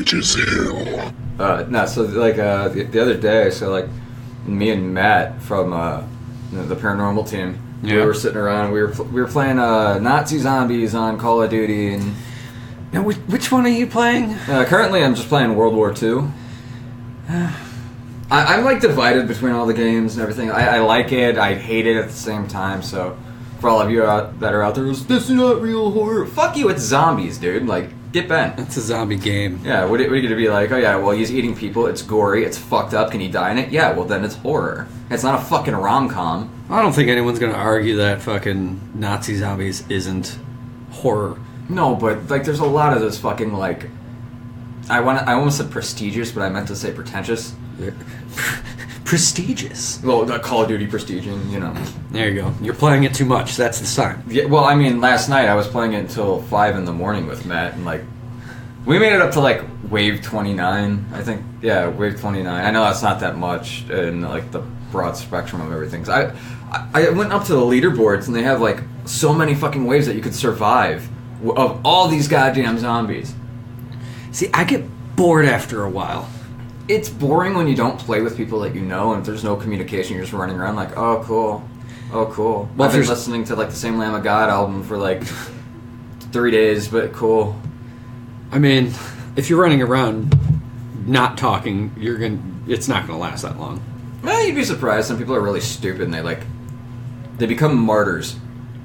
Witches Hill. No, so like the other day, so like me and Matt from the paranormal team, we were sitting around. We were playing Nazi zombies on Call of Duty, and now which one are you playing? Currently, I'm just playing World War II. I'm like divided between all the games and everything. I like it. I hate it at the same time. So for all of you that are out there, this is not real horror. Fuck you, it's zombies, dude. Like, get bent. It's a zombie game. Yeah, what are you gonna be like? Oh yeah, well he's eating people. It's gory. It's fucked up. Can he die in it? Yeah, well then it's horror. It's not a fucking rom-com. I don't think anyone's gonna argue that fucking Nazi zombies isn't horror. No, but like there's a lot of this fucking like. I almost said prestigious, but I meant to say pretentious. Prestigious. Well, the Call of Duty prestiging, you know. There you go. You're playing it too much. That's the sign. Yeah, well, I mean, last night I was playing it until 5 in the morning with Matt, and like, we made it up to like wave 29, I think. Yeah, wave 29. I know that's not that much in like the broad spectrum of everything. So I went up to the leaderboards, and they have like so many fucking waves that you could survive of all these goddamn zombies. See, I get bored after a while. It's boring when you don't play with people that you know, and if there's no communication, you're just running around like, oh, cool. Well, I've been listening to like the same Lamb of God album for like 3 days, but cool. I mean, if you're running around not talking, it's not gonna last that long. Well, you'd be surprised. Some people are really stupid, and they become martyrs.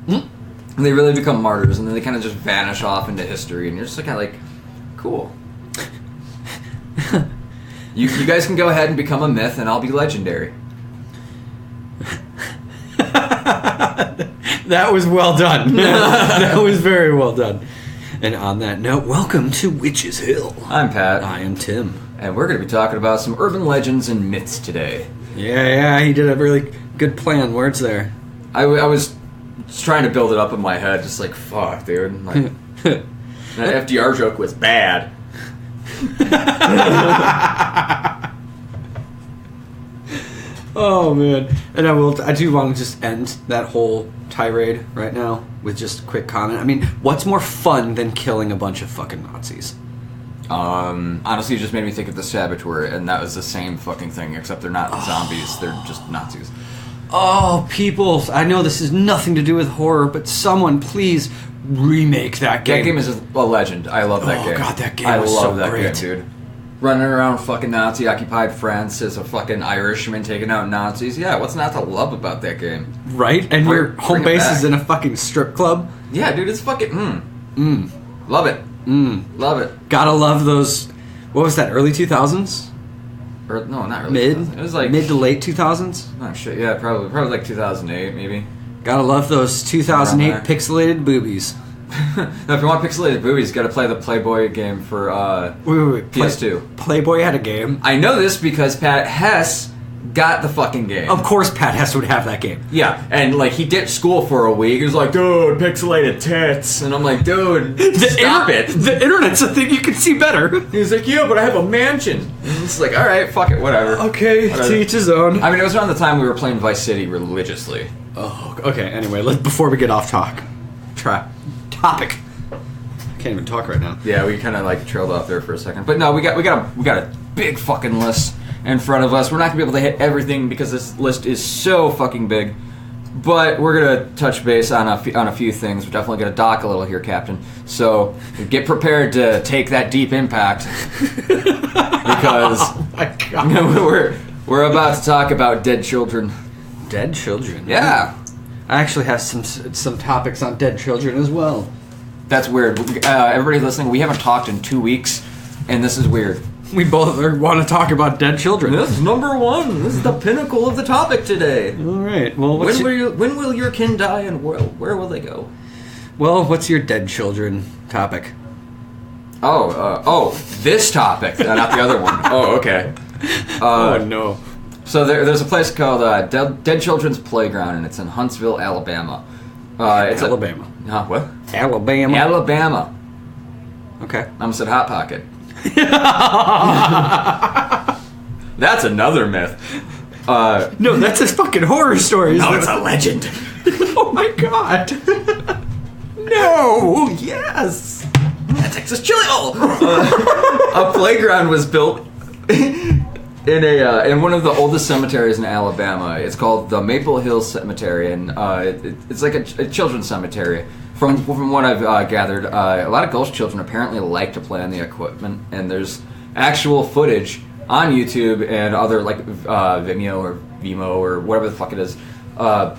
And they really become martyrs, and then they kind of just vanish off into history, and you're just kind of like, cool. You guys can go ahead and become a myth, and I'll be legendary. That was well done. That was very well done. And on that note, welcome to Witches Hill. I'm Pat. I am Tim. And we're going to be talking about some urban legends and myths today. Yeah, he did a really good play on words there. I was just trying to build it up in my head, just like, fuck, dude. Like, that FDR joke was bad. Oh man. And I do want to just end that whole tirade right now with just a quick comment. I mean, what's more fun than killing a bunch of fucking Nazis? Honestly, it just made me think of the Saboteur, and that was the same fucking thing, except they're not zombies, they're just Nazis. Oh, people, I know this has nothing to do with horror, but someone please remake that game. That game is a legend. I love that game. Oh god, that game was so great. I love that game, dude. Running around fucking Nazi-occupied France as a fucking Irishman taking out Nazis. Yeah, what's not to love about that game? Right? And your home base is in a fucking strip club? Yeah, dude, it's fucking... Love it. Love it. Gotta love those... What was that, early 2000s? Or, no, not early. Mid? 2000s. It was like... Mid to late 2000s? Oh, shit, yeah, probably like 2008, maybe. Gotta love those 2008 pixelated boobies. Now, if you want pixelated boobies, you gotta play the Playboy game for wait. PS2. Playboy had a game? I know this because Pat Hess got the fucking game. Of course Pat Hess would have that game. Yeah, and like he ditched school for a week. He was like, dude, pixelated tits. And I'm like, dude, stop it. The internet's a thing you can see better. He's like, yeah, but I have a mansion. And it's like, alright, fuck it, whatever. Okay, to each his own. I mean, it was around the time we were playing Vice City religiously. Oh, okay, anyway, before we get off topic. Can't even talk right now. Yeah, we kind of like trailed off there for a second. But no, we got a big fucking list in front of us. We're not gonna be able to hit everything because this list is so fucking big. But we're gonna touch base on a few things. We're definitely gonna dock a little here, Captain. So get prepared to take that deep impact because oh my God. we're about to talk about dead children. Dead children? Yeah. I actually have some topics on dead children as well. That's weird. Everybody listening, we haven't talked in 2 weeks, and this is weird. We both want to talk about dead children. This is number one. This is the pinnacle of the topic today. All right. Well, when will your kin die, and where will they go? Well, what's your dead children topic? This topic, not the other one. Oh, okay. Oh no. So there's a place called Dead Children's Playground, and it's in Huntsville, Alabama. It's Alabama. What? Alabama. Okay. I almost said Hot Pocket. That's another myth. No, that's a fucking horror story. No, it's a legend. Oh my god. No. Yes. That's Texas chili. A playground was built in one of the oldest cemeteries in Alabama. It's called the Maple Hills Cemetery, and it's like a children's cemetery. From what I've gathered, a lot of ghost children apparently like to play on the equipment, and there's actual footage on YouTube and other like Vimeo or Vimo or whatever the fuck it is of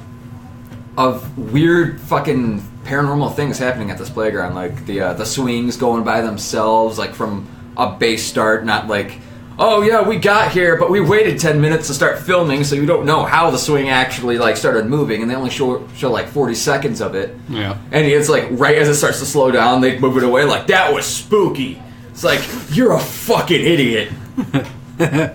weird fucking paranormal things happening at this playground, like the swings going by themselves, like from a base start, not like, oh yeah, we got here, but we waited 10 minutes to start filming, so you don't know how the swing actually like started moving, and they only show like 40 seconds of it. Yeah. And it's like right as it starts to slow down, they move it away like, that was spooky. It's like, you're a fucking idiot.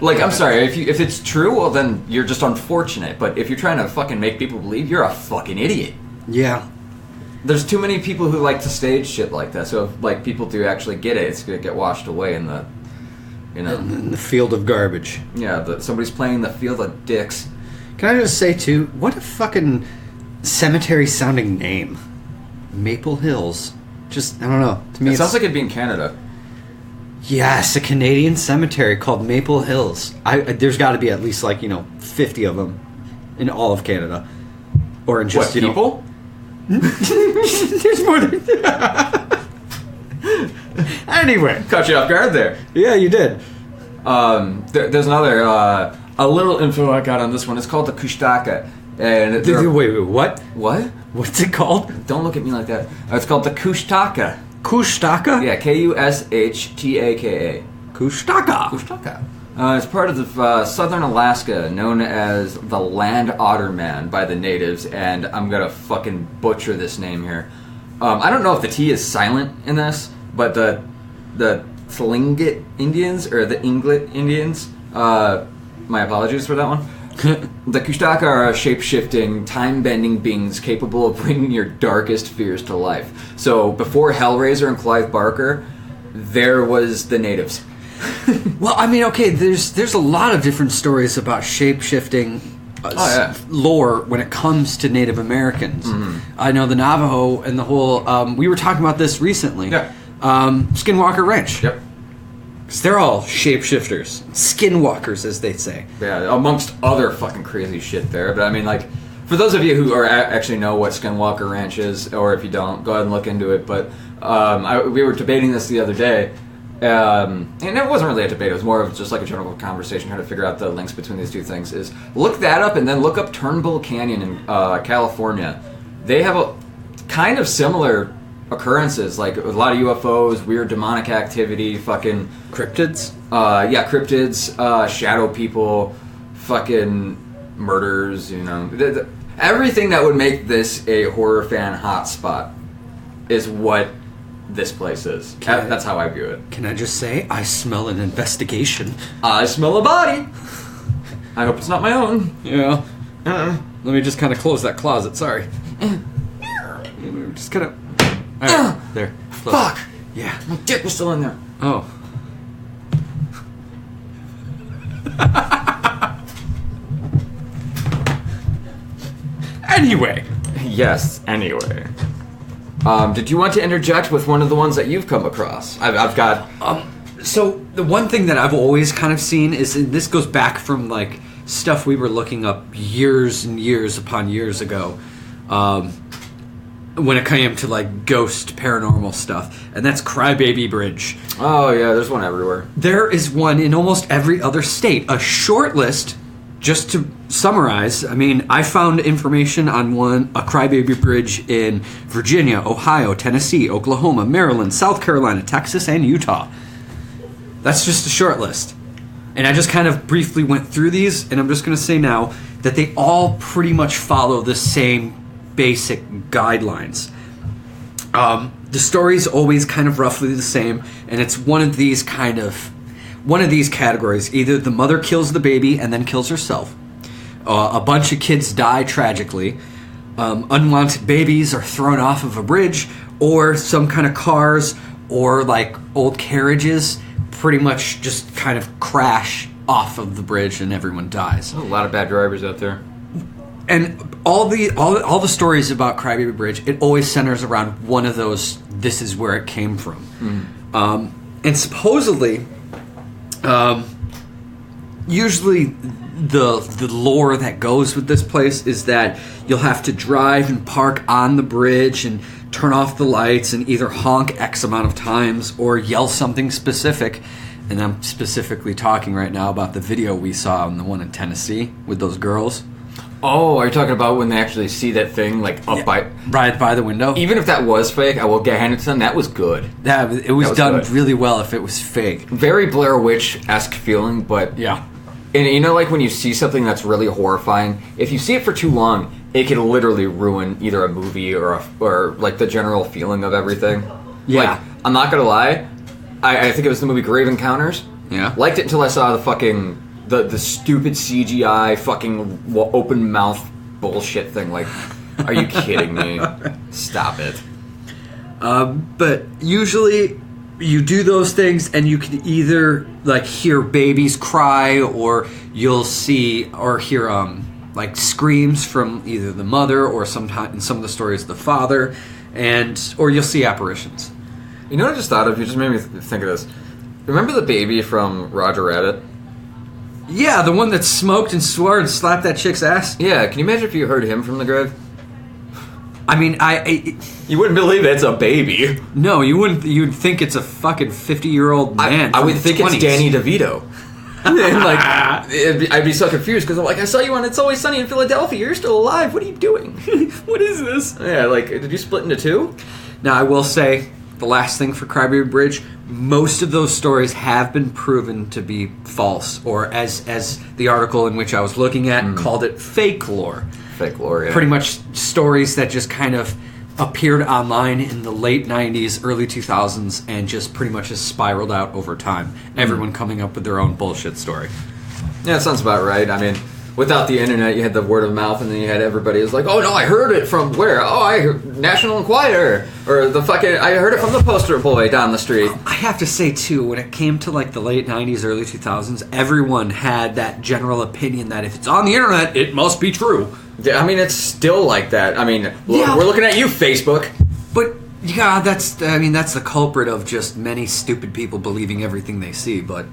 Like, I'm sorry, if it's true, well then you're just unfortunate, but if you're trying to fucking make people believe, you're a fucking idiot. Yeah. There's too many people who like to stage shit like that, so if like people do actually get it, it's gonna get washed away in the, you know, in the field of garbage. Yeah, somebody's playing the field of dicks. Can I just say too, what a fucking cemetery sounding name. Maple Hills. Just, I don't know. To me, It sounds like it'd be in Canada. Yes, a Canadian cemetery called Maple Hills. There's got to be at least 50 of them in all of Canada, or in just what, people? There's more than. Anyway, Caught you off guard there. Yeah, you did. There's another a little info I got on this one. It's called the Kushtaka, and Wait, what? What? What's it called? Don't look at me like that. It's called the Kushtaka. Kushtaka? Yeah, Kushtaka. Kushtaka. Kushtaka. It's part of the southern Alaska, known as the Land Otter Man by the natives, and I'm gonna fucking butcher this name here. I don't know if the T is silent in this, but the Tlingit Indians, or the Inglet Indians, my apologies for that one. The Kushtaka are shape-shifting, time-bending beings capable of bringing your darkest fears to life. So before Hellraiser and Clive Barker, there was the natives. Well, I mean, okay, there's a lot of different stories about shape-shifting lore when it comes to Native Americans. Mm-hmm. I know the Navajo and the whole... we were talking about this recently. Yeah. Skinwalker Ranch. Yep. Because they're all shapeshifters. Skinwalkers, as they say. Yeah, amongst other fucking crazy shit there. But I mean, like, for those of you who actually know what Skinwalker Ranch is, or if you don't, go ahead and look into it. But we were debating this the other day. And it wasn't really a debate, it was more of just like a general conversation trying to figure out the links between these two things. Is look that up and then look up Turnbull Canyon in California. They have a kind of similar occurrences, like a lot of UFOs, weird demonic activity, fucking... Cryptids? Yeah, cryptids, shadow people, fucking murders, you know. Everything that would make this a horror fan hotspot is what this place is. That's how I view it. Can I just say, I smell an investigation. I smell a body. I hope it's not my own. Yeah. Let me just kind of close that closet, sorry. Just kind of... Right, there. Close. Fuck! Yeah. My dick was still in there. Oh. Anyway. Yes, anyway. Did you want to interject with one of the ones that you've come across? I've got... So, the one thing that I've always kind of seen is, and this goes back from, like, stuff we were looking up years and years upon years ago, when it came to, like, ghost paranormal stuff, and that's Crybaby Bridge. Oh, yeah, there's one everywhere. There is one in almost every other state. A short list, just to summarize, I mean, I found information on a Crybaby Bridge in Virginia, Ohio, Tennessee, Oklahoma, Maryland, South Carolina, Texas, and Utah. That's just a short list. And I just kind of briefly went through these, and I'm just going to say now that they all pretty much follow the same basic guidelines. The story's always kind of roughly the same, and it's one of these categories. Either the mother kills the baby and then kills herself. A bunch of kids die tragically. Unwanted babies are thrown off of a bridge, or some kind of cars or like old carriages pretty much just kind of crash off of the bridge and everyone dies. A lot of bad drivers out there. And all the stories about Crybaby Bridge, it always centers around one of those this is where it came from. And supposedly, usually the lore that goes with this place is that you'll have to drive and park on the bridge and turn off the lights and either honk X amount of times or yell something specific. And I'm specifically talking right now about the video we saw on the one in Tennessee with those girls. Oh, are you talking about when they actually see that thing right by the window? Even if that was fake, I will get handed to them. That was good. It was done good. Really well if it was fake. Very Blair Witch-esque feeling, but yeah. And you know, like when you see something that's really horrifying, if you see it for too long, it can literally ruin either a movie or like the general feeling of everything. Yeah. Like, I'm not gonna lie, I think it was the movie Grave Encounters. Yeah. Liked it until I saw the fucking the stupid CGI fucking open mouth bullshit thing. Like, are you kidding me? Stop it. But usually you do those things and you can either like hear babies cry or you'll see or hear like screams from either the mother or sometimes in some of the stories the father, or you'll see apparitions. You know what I just thought of? You just made me think of this. Remember the baby from Roger Rabbit? Yeah, the one that smoked and swore and slapped that chick's ass? Yeah, can you imagine if you heard him from the grave? I mean, you wouldn't believe it's a baby. No, you wouldn't. You'd think it's a fucking 50-year-old man. I would think 20s. It's Danny DeVito. And like, I'd be so confused because I'm like, I saw you on It's Always Sunny in Philadelphia. You're still alive. What are you doing? What is this? Yeah, like, did you split into two? Now, I will say, the last thing for Crybaby Bridge, most of those stories have been proven to be false, or as the article in which I was looking at called it, fake lore. Fake lore, yeah. Pretty much stories that just kind of appeared online in the late 90s, early 2000s, and just pretty much has spiraled out over time. Everyone coming up with their own bullshit story. Yeah, that sounds about right. I mean, without the internet, you had the word of mouth, and then you had everybody who's like, oh no, I heard it from where? Oh, I heard National Enquirer, or I heard it from the poster boy down the street. I have to say, too, when it came to like the late 90s, early 2000s, everyone had that general opinion that if it's on the internet, it must be true. Yeah, I mean, it's still like that. I mean, we're looking at you, Facebook. But, yeah, that's the culprit of just many stupid people believing everything they see, but...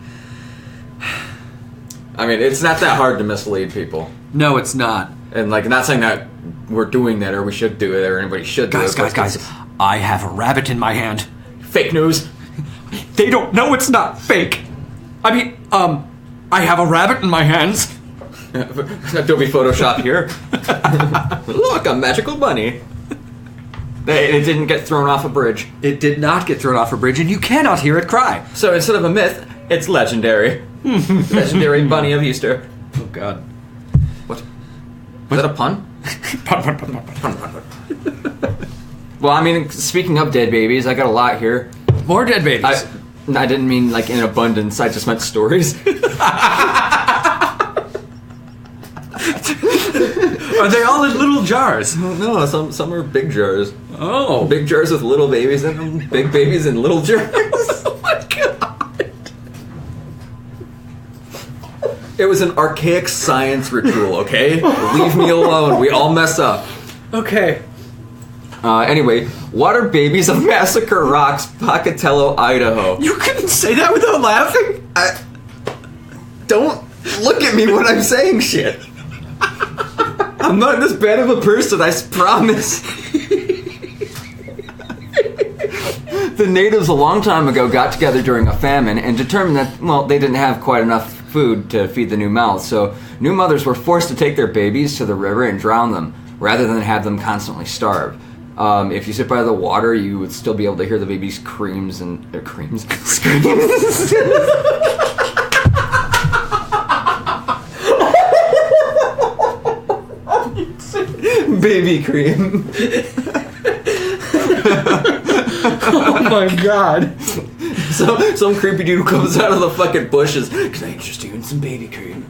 I mean, it's not that hard to mislead people. No, it's not. And, like, not saying that we're doing that or we should do it or anybody should do it. Guys, I have a rabbit in my hand. Fake news. They don't know it's not fake. I mean, I have a rabbit in my hands. Adobe Photoshop here. Look, a magical bunny. It didn't get thrown off a bridge. It did not get thrown off a bridge, and you cannot hear it cry. So instead of a myth, it's legendary. Legendary bunny of Easter. Oh, God. What? Was that a pun? Pun. Well, I mean, speaking of dead babies, I got a lot here. More dead babies. I didn't mean like in abundance. I just meant stories. Are they all in little jars? No, some are big jars. Oh. Big jars with little babies in them. Big babies in little jars. Oh my God. It was an archaic science ritual, okay? Leave me alone. We all mess up. Okay. Anyway, Water Babies of Massacre Rocks, Pocatello, Idaho. You couldn't say that without laughing? Don't look at me when I'm saying shit. I'm not this bad of a person, I promise. The natives a long time ago got together during a famine and determined that, well, they didn't have quite enough food to feed the new mouths, so new mothers were forced to take their babies to the river and drown them, rather than have them constantly starve. If you sit by the water, you would still be able to hear the baby's screams. Baby cream. Oh my God. So some creepy dude comes out of the fucking bushes. Can I interest you in some baby cream?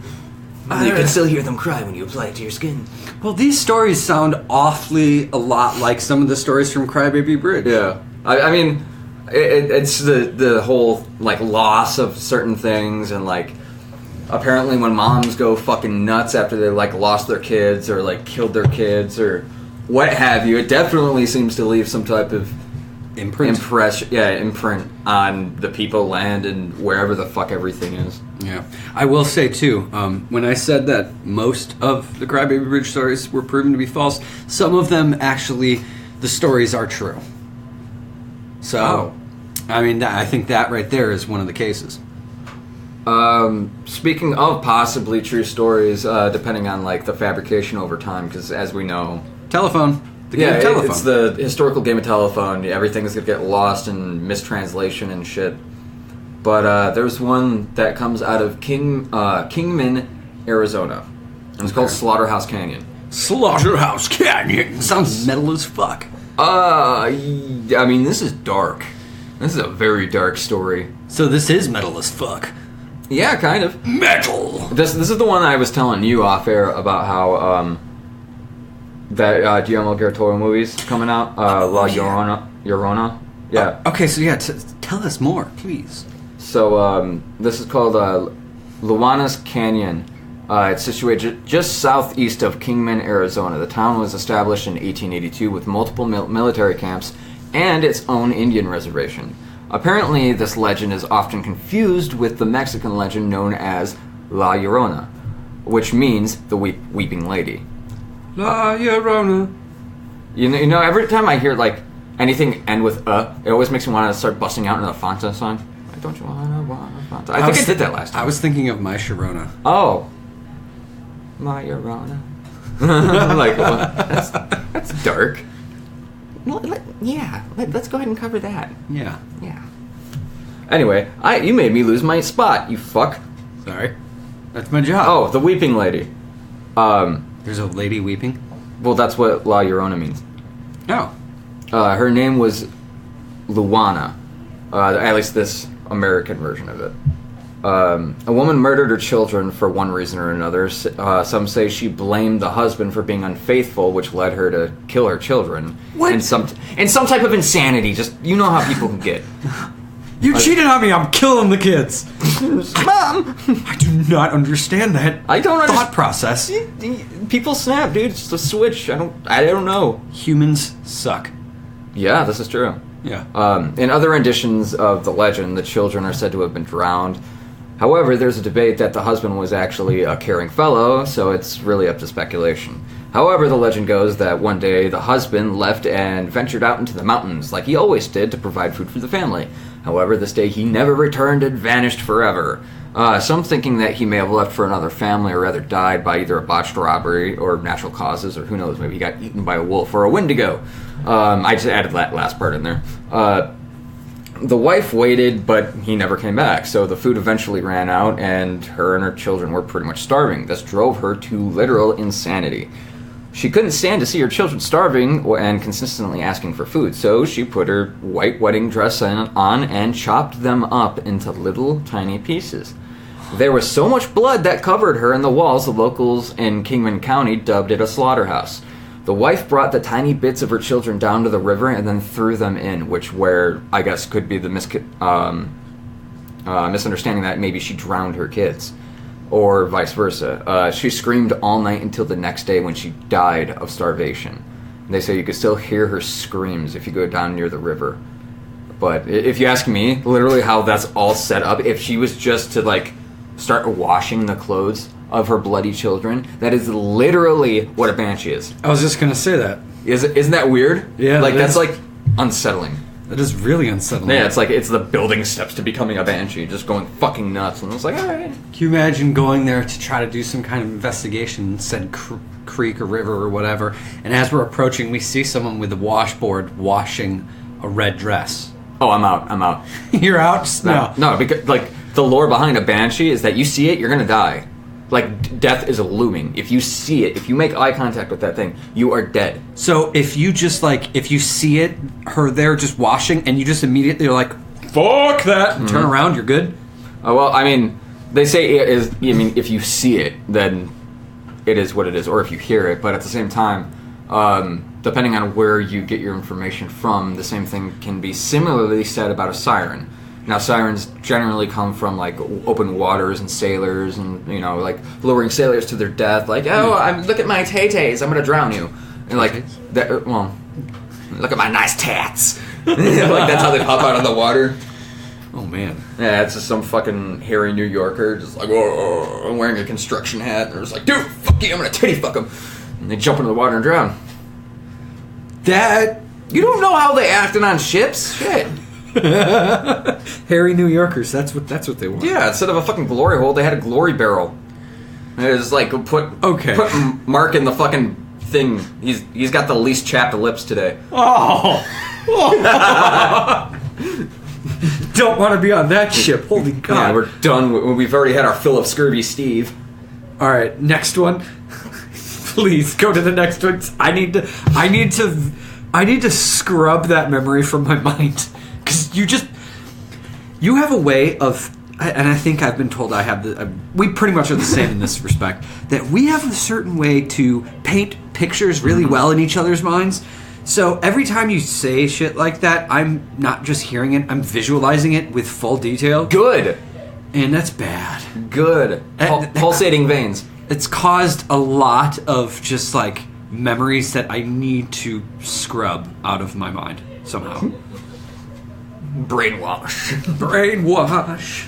You can still hear them cry when you apply it to your skin. Well, these stories sound awfully a lot like some of the stories from Crybaby Bridge. Yeah. I mean, it's the whole, like, loss of certain things, and, like, apparently when moms go fucking nuts after they, like, lost their kids or, like, killed their kids or what have you, it definitely seems to leave some type of imprint on the people, land, and wherever the fuck everything is. Yeah. I will say, too, when I said that most of the Crybaby Bridge stories were proven to be false, some of them actually, the stories are true. So, I mean, I think that right there is one of the cases. Speaking of possibly true stories, depending on, like, the fabrication over time, because as we know... Telephone. The game of telephone. It's the historical game of telephone. Everything's going to get lost in mistranslation and shit. But there's one that comes out of Kingman, Arizona. And it's called Slaughterhouse Canyon. Slaughterhouse Canyon! Sounds metal as fuck. I mean, this is dark. This is a very dark story. So this is metal as fuck. Yeah, kind of. Metal! This is the one I was telling you off air about how... that Guillermo del Toro movie's coming out, La Llorona. Yeah. Okay, so yeah, tell us more, please. So this is called Luana's Canyon. It's situated just southeast of Kingman, Arizona. The town was established in 1882 with multiple military camps and its own Indian reservation. Apparently, this legend is often confused with the Mexican legend known as La Llorona, which means the weeping lady. La Llorona. You know, every time I hear like anything end with it always makes me want to start busting out into the Fanta song. Like, don't you wanna Fanta? I think I did that last time. I was thinking of My Sharona. Oh, My Llorona. Like, well, that's dark. Well, let's go ahead and cover that. Yeah. Anyway, you made me lose my spot, you fuck. Sorry, that's my job. Oh, the weeping lady. There's a lady weeping? Well, that's what La Llorona means. Oh. Her name was Luana. At least this American version of it. A woman murdered her children for one reason or another. Some say she blamed the husband for being unfaithful, which led her to kill her children. What? And some type of insanity. Just, you know how people can get. You cheated on me, I'm killing the kids. Mom! I do not understand that thought process. People snap, dude. It's a switch. I don't know. Humans suck. Yeah, this is true. Yeah. In other renditions of the legend, the children are said to have been drowned. However, there's a debate that the husband was actually a caring fellow, so it's really up to speculation. However, the legend goes that one day the husband left and ventured out into the mountains, like he always did, to provide food for the family. However, this day he never returned and vanished forever. Some thinking that he may have left for another family or rather died by either a botched robbery or natural causes, or who knows, maybe he got eaten by a wolf or a wendigo. I just added that last part in there. The wife waited, but he never came back, so the food eventually ran out, and her children were pretty much starving. This drove her to literal insanity. She couldn't stand to see her children starving and consistently asking for food, so she put her white wedding dress on and chopped them up into little tiny pieces. There was so much blood that covered her and the walls, the locals in Kingman County dubbed it a slaughterhouse. The wife brought the tiny bits of her children down to the river and then threw them in, where I guess could be the misunderstanding that maybe she drowned her kids. Or vice versa. She screamed all night until the next day when she died of starvation. And they say you could still hear her screams if you go down near the river. But if you ask me, literally how that's all set up, if she was just to, like, start washing the clothes of her bloody children, that is literally what a banshee is. I was just going to say that. Isn't that weird? Yeah. Like, that's, like, unsettling. That is really unsettling. Yeah, it's like, it's the building steps to becoming a banshee, just going fucking nuts. And it's like, alright. Can you imagine going there to try to do some kind of investigation, said creek or river or whatever, and as we're approaching, we see someone with a washboard washing a red dress. Oh, I'm out. You're out? No, because, like, the lore behind a banshee is that you see it, you're gonna die. Like, death is looming. If you see it, if you make eye contact with that thing, you are dead. So if you just, like, if you see it, her there just washing, and you just immediately are like, fuck that, and turn around, you're good? Oh, well, I mean, they say it is, I mean, if you see it, then it is what it is, or if you hear it, but at the same time, depending on where you get your information from, the same thing can be similarly said about a siren. Now, sirens generally come from, like, open waters and sailors and, you know, like, luring sailors to their death. Like, look at my tay-tays, I'm going to drown you. And, like, look at my nice tats. Like, that's how they pop out of the water. Oh, man. Yeah, it's just some fucking hairy New Yorker, just like, whoa, wearing a construction hat, and they're just like, dude, fuck you, I'm gonna titty fuck him. And they jump into the water and drown. That... You don't know how they acted on ships? Shit. Hairy New Yorkers, that's what they want. Yeah, instead of a fucking glory hole, they had a glory barrel. And it was like, put Mark in the fucking thing. He's got the least chapped lips today. Oh! Don't want to be on that ship. Holy God. Yeah, we're done. We've already had our fill of Scurvy Steve. All right, next one. Please go to the next one. I need to scrub that memory from my mind, because you have a way of, and I think I've been told I have we pretty much are the same in this respect, that we have a certain way to paint pictures really well in each other's minds. So every time you say shit like that, I'm not just hearing it, I'm visualizing it with full detail. Good. And that's bad. Good. Pulsating veins. It's caused a lot of just like memories that I need to scrub out of my mind somehow. Brainwash. Brainwash.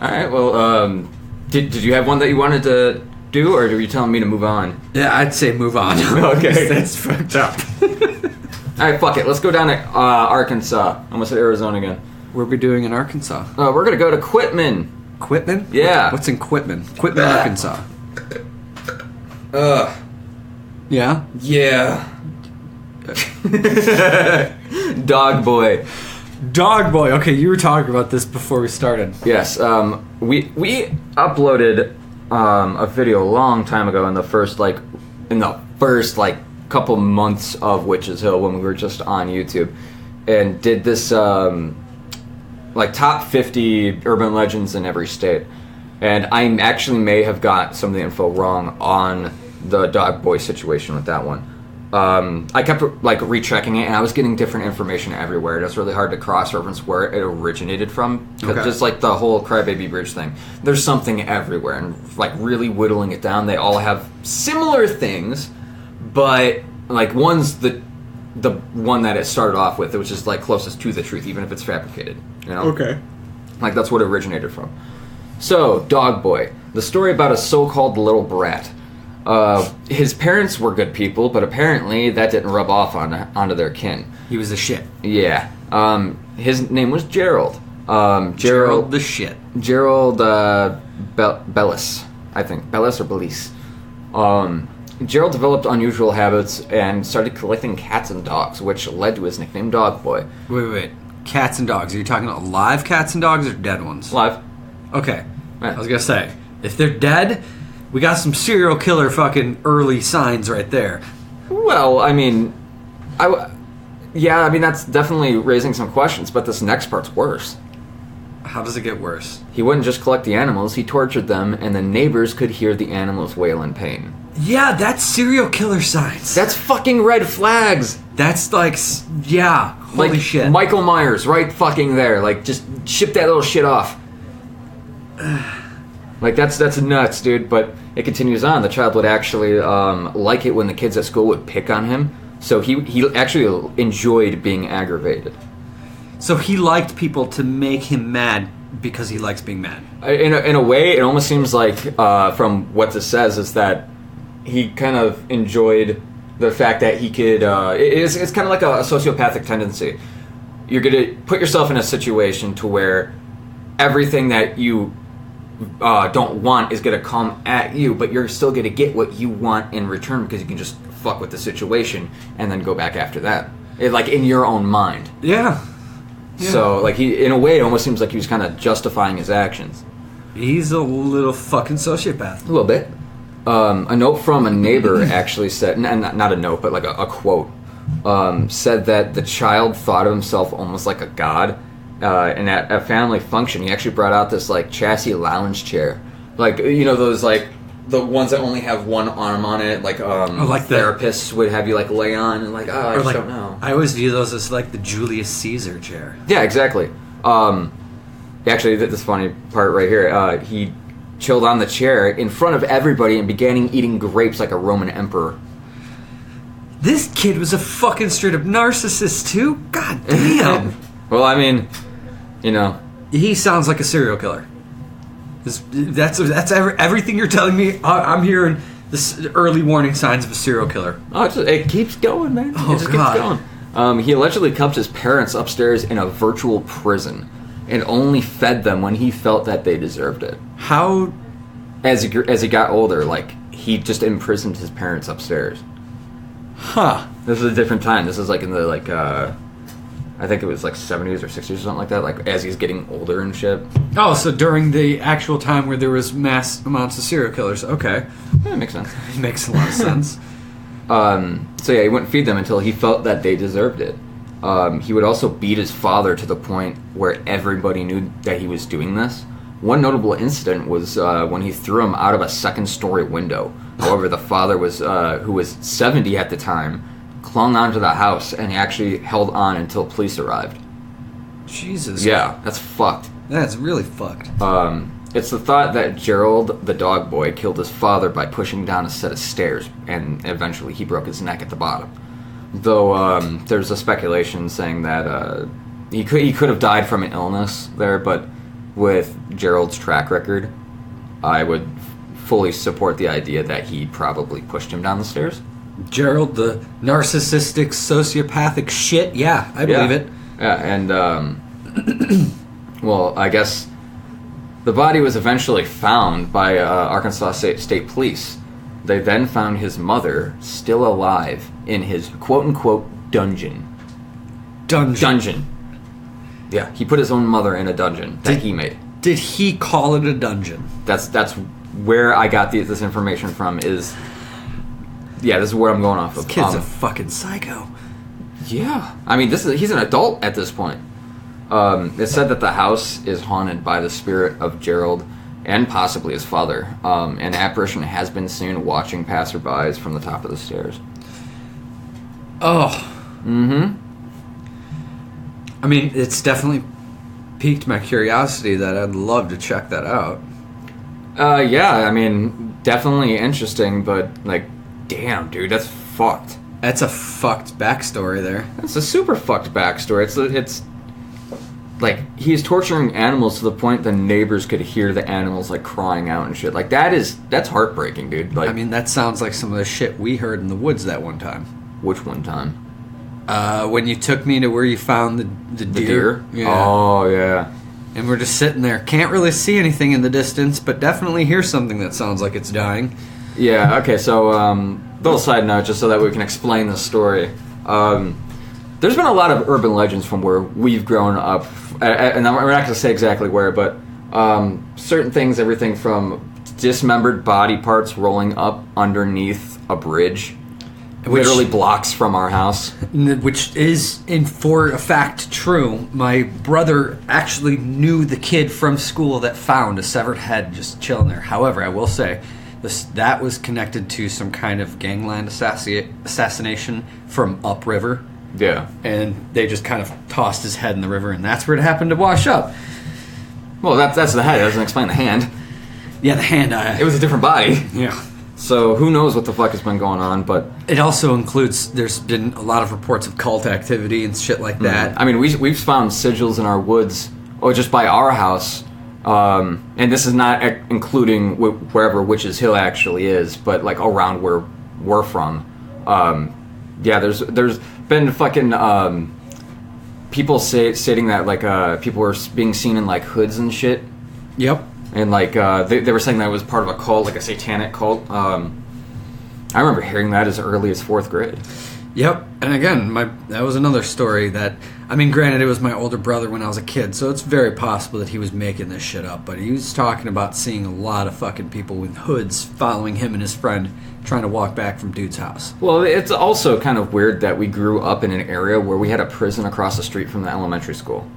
All right, well, did you have one that you wanted to do, or were you telling me to move on? Yeah, I'd say move on. Okay. That's fucked up. All right, fuck it. Let's go down to Arkansas. I almost said Arizona again. What are we doing in Arkansas? We're going to go to Quitman. Quitman? Yeah. What's in Quitman? Quitman, Arkansas. Yeah? Yeah. Dog boy. Dog boy. Okay, you were talking about this before we started. Yes. We uploaded a video a long time ago in the first couple months of Witches Hill, when we were just on YouTube, and did this top 50 urban legends in every state. And I actually may have got some of the info wrong on the dog boy situation with that one. I kept rechecking it, and I was getting different information everywhere. It was really hard to cross-reference where it originated from. Okay. Just like the whole Crybaby Bridge thing, there's something everywhere, and really whittling it down, they all have similar things, but one's the one that it started off with, which is closest to the truth, even if it's fabricated. You know? Okay. That's what it originated from. So, Dog Boy, the story about a so-called little brat. His parents were good people, but apparently that didn't rub off onto their kin. He was a shit. Yeah. His name was Gerald. Gerald the shit. Gerald Bellis, I think. Bellis or Bellis. Gerald developed unusual habits and started collecting cats and dogs, which led to his nickname Dog Boy. Wait. Cats and dogs. Are you talking about live cats and dogs or dead ones? Live. Okay. Yeah. I was going to say, if they're dead, we got some serial killer fucking early signs right there. Well, that's definitely raising some questions, but this next part's worse. How does it get worse? He wouldn't just collect the animals, he tortured them, and the neighbors could hear the animals wail in pain. Yeah, that's serial killer signs. That's fucking red flags. That's holy shit. Michael Myers, right fucking there. Just ship that little shit off. That's nuts, dude. But it continues on. The child would actually like it when the kids at school would pick on him. So he actually enjoyed being aggravated. So he liked people to make him mad because he likes being mad. In a way, it almost seems like, from what this says, is that he kind of enjoyed the fact that he could... it's kind of like a sociopathic tendency. You're going to put yourself in a situation to where everything that you don't want is going to come at you, but you're still going to get what you want in return because you can just fuck with the situation and then go back after that. In your own mind. Yeah. So, he, in a way, it almost seems like he was kind of justifying his actions. He's a little fucking sociopath. A little bit. A note from a neighbor actually said, not a note, but a quote, said that the child thought of himself almost like a god. And at a family function, he actually brought out this chassis lounge chair, those the ones that only have one arm on it, therapists would have you lay on and I just don't know. I always view those as the Julius Caesar chair. Yeah, exactly. Actually, this funny part right here. He chilled on the chair in front of everybody and began eating grapes like a Roman emperor. This kid was a fucking straight up narcissist too. God damn. Well, I mean, you know, he sounds like a serial killer. That's everything you're telling me. I'm hearing this early warning signs of a serial killer. Oh, it keeps going, man. Oh, it just God. keeps going. He allegedly kept his parents upstairs in a virtual prison and only fed them when he felt that they deserved it. How? As he got older, like, he just imprisoned his parents upstairs. Huh. This is a different time. This is like in the, like, I think it was like 70s or 60s or something like that, like as he's getting older and shit. Oh, so during the actual time where there was mass amounts of serial killers. Okay. Yeah, it makes sense. It makes a lot of sense. So yeah, he wouldn't feed them until he felt that they deserved it. He would also beat his father to the point where everybody knew that he was doing this. One notable incident was when he threw him out of a second-story window. However, the father was, who was 70 at the time, clung onto the house and he actually held on until police arrived. Jesus. Yeah, that's fucked. That's really fucked. It's the thought that Gerald, the dog boy, killed his father by pushing down a set of stairs, and eventually he broke his neck at the bottom. Though there's a speculation saying that he could have died from an illness there, but with Gerald's track record, I would fully support the idea that he probably pushed him down the stairs. Gerald, the narcissistic, sociopathic shit. Yeah, I believe it. Yeah, and well, I guess the body was eventually found by Arkansas State Police. They then found his mother still alive in his quote-unquote dungeon. Dungeon. Yeah, he put his own mother in a dungeon that he made. Did he call it a dungeon? That's where I got this information from. Yeah, this is where I'm going off of. This kid's a fucking psycho. Yeah. I mean, he's an adult at this point. It said that the house is haunted by the spirit of Gerald and possibly his father. An apparition has been seen watching passerbys from the top of the stairs. Oh. Mm-hmm. I mean, it's definitely piqued my curiosity that I'd love to check that out. Yeah, I mean, definitely interesting, but, like, damn, dude, that's fucked. That's a fucked backstory there. It's a super fucked backstory. It's like, he's torturing animals to the point the neighbors could hear the animals, like, crying out and shit. Like, that's heartbreaking, dude. Like, I mean, that sounds like some of the shit we heard in the woods that one time. Which one time? When you took me to where you found the deer. Yeah. Oh, yeah. And we're just sitting there. Can't really see anything in the distance, but definitely hear something that sounds like it's dying. Yeah, okay, so, little side note, just so that we can explain the story. There's been a lot of urban legends from where we've grown up, and we're not going to say exactly where, but certain things, everything from dismembered body parts rolling up underneath a bridge, literally blocks from our house. Which is, for a fact, true. My brother actually knew the kid from school that found a severed head just chilling there. However, I will say, that was connected to some kind of gangland assassination from upriver. Yeah. And they just kind of tossed his head in the river, and that's where it happened to wash up. Well, that's the head. It doesn't explain the hand. Yeah, the hand. It was a different body. Yeah. So who knows what the fuck has been going on, but... It also includes, there's been a lot of reports of cult activity and shit like that. I mean, we've found sigils in our woods, or just by our house, and this is not including wherever Witches Hill actually is, but like around where we're from. Yeah, there's been fucking people stating that like people were being seen in like hoods and shit. Yep. And like they were saying that it was part of a cult, like a satanic cult. I remember hearing that as early as 4th grade. Yep. And again, that was another story that, I mean, granted, it was my older brother when I was a kid, so it's very possible that he was making this shit up, but he was talking about seeing a lot of fucking people with hoods following him and his friend trying to walk back from dude's house. Well, it's also kind of weird that we grew up in an area where we had a prison across the street from the elementary school.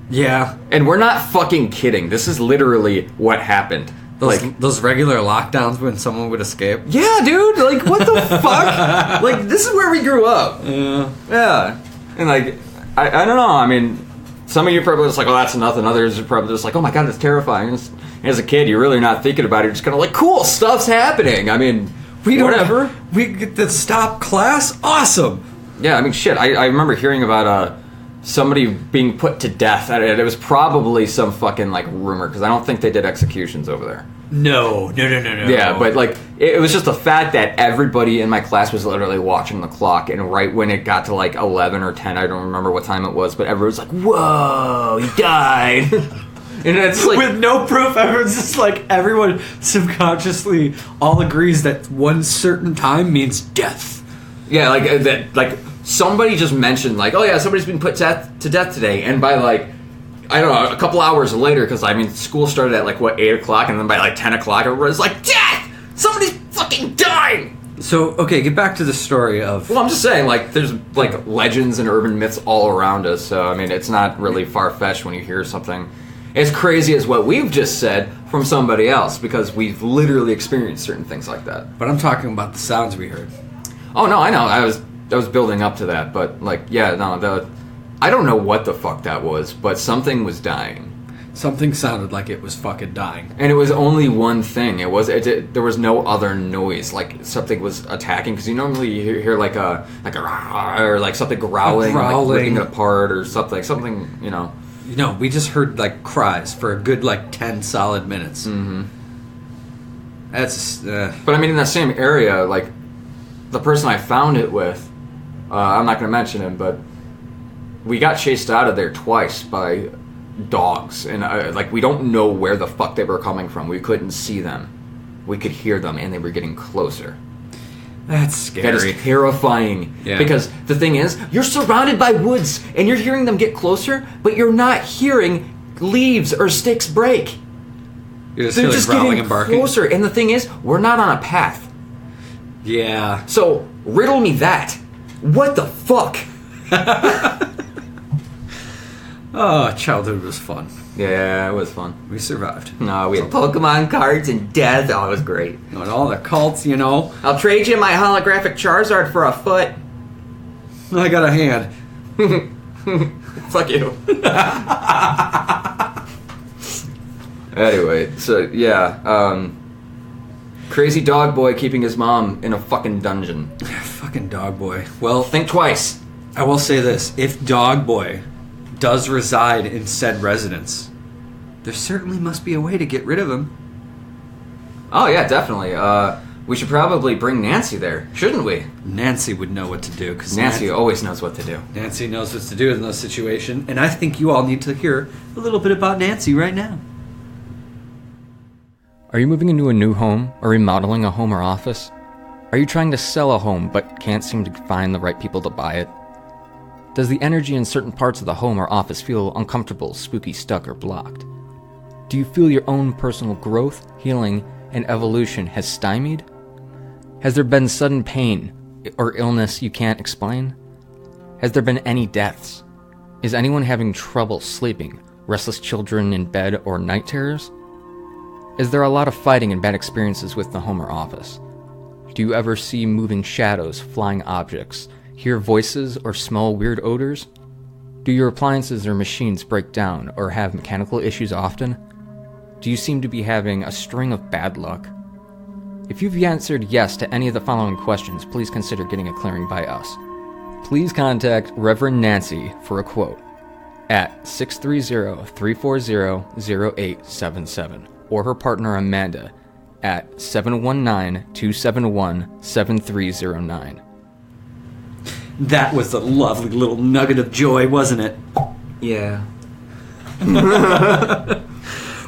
Yeah. And we're not fucking kidding. This is literally what happened. Those regular lockdowns when someone would escape. Yeah, dude. Like, what the fuck? Like, this is where we grew up. Yeah. Yeah. And, like, I don't know. I mean, some of you are probably just like, oh, that's nothing. Others are probably just like, oh, my God, that's terrifying. As a kid, you're really not thinking about it. You're just kind of like, cool, stuff's happening. I mean, Whatever. We get to stop class? Awesome! Yeah, I mean, shit. I remember hearing about somebody being put to death. It was probably some fucking, like, rumor, because I don't think they did executions over there. No. Yeah, but, like, it was just the fact that everybody in my class was literally watching the clock, and right when it got to, like, 11 or 10, I don't remember what time it was, but everyone was like, whoa, he died. And it's like... With no proof, everyone's just like, everyone subconsciously all agrees that one certain time means death. Yeah, like somebody just mentioned, like, oh yeah, somebody's been put to death today, and by, like, I don't know, a couple hours later, because, I mean, school started at, like, 8 o'clock, and then by, like, 10 o'clock, everybody's like, death! Somebody's fucking dying! So, okay, get back to the story of... Well, I'm just saying, like, there's, like, legends and urban myths all around us, so, I mean, it's not really far-fetched when you hear something as crazy as what we've just said from somebody else, because we've literally experienced certain things like that. But I'm talking about the sounds we heard. Oh, no, I know. I was building up to that, but, like, yeah, no, I don't know what the fuck that was, but something was dying. Something sounded like it was fucking dying. And it was only one thing. There was no other noise, like something was attacking, because you normally hear like a or like something growling, or like ripping it apart or something, you know. No, we just heard, like, cries for a good, like, 10 solid minutes. Mm-hmm. That's... But, I mean, in that same area, like, the person I found it with, I'm not going to mention him, but we got chased out of there twice by dogs. And, like, we don't know where the fuck they were coming from. We couldn't see them. We could hear them, and they were getting closer. That's scary. That is terrifying. Yeah. Because the thing is, you're surrounded by woods, and you're hearing them get closer, but you're not hearing leaves or sticks break. You're They're just getting and barking. closer. And the thing is, we're not on a path. Yeah. So, riddle me that. What the fuck? Oh, childhood was fun. Yeah, it was fun. We survived. No, we had Pokemon cards and death. Oh, it was great. And all the cults, you know. I'll trade you my holographic Charizard for a foot. I got a hand. Fuck you. Anyway, so yeah, crazy dog boy keeping his mom in a fucking dungeon. Fucking dog boy. Well, Think twice. I will say this. If dog boy does reside in said residence, there certainly must be a way to get rid of him. Oh yeah, definitely. We should probably bring Nancy there, shouldn't we? Nancy would know what to do, because Nancy always knows what to do. Nancy knows what to do in those situations, and I think you all need to hear a little bit about Nancy right now. Are you moving into a new home or remodeling a home or office? Are you trying to sell a home but can't seem to find the right people to buy it? Does the energy in certain parts of the home or office feel uncomfortable, spooky, stuck, or blocked? Do you feel your own personal growth, healing, and evolution has stymied? Has there been sudden pain or illness you can't explain? Has there been any deaths? Is anyone having trouble sleeping, restless children in bed, or night terrors? Is there a lot of fighting and bad experiences with the home or office? Do you ever see moving shadows, flying objects, hear voices, or smell weird odors? Do your appliances or machines break down or have mechanical issues often? Do you seem to be having a string of bad luck? If you've answered yes to any of the following questions, please consider getting a clearing by us. Please contact Reverend Nancy for a quote at 630-340-0877 or her partner Amanda at 719-271-7309. That was a lovely little nugget of joy, wasn't it? Yeah.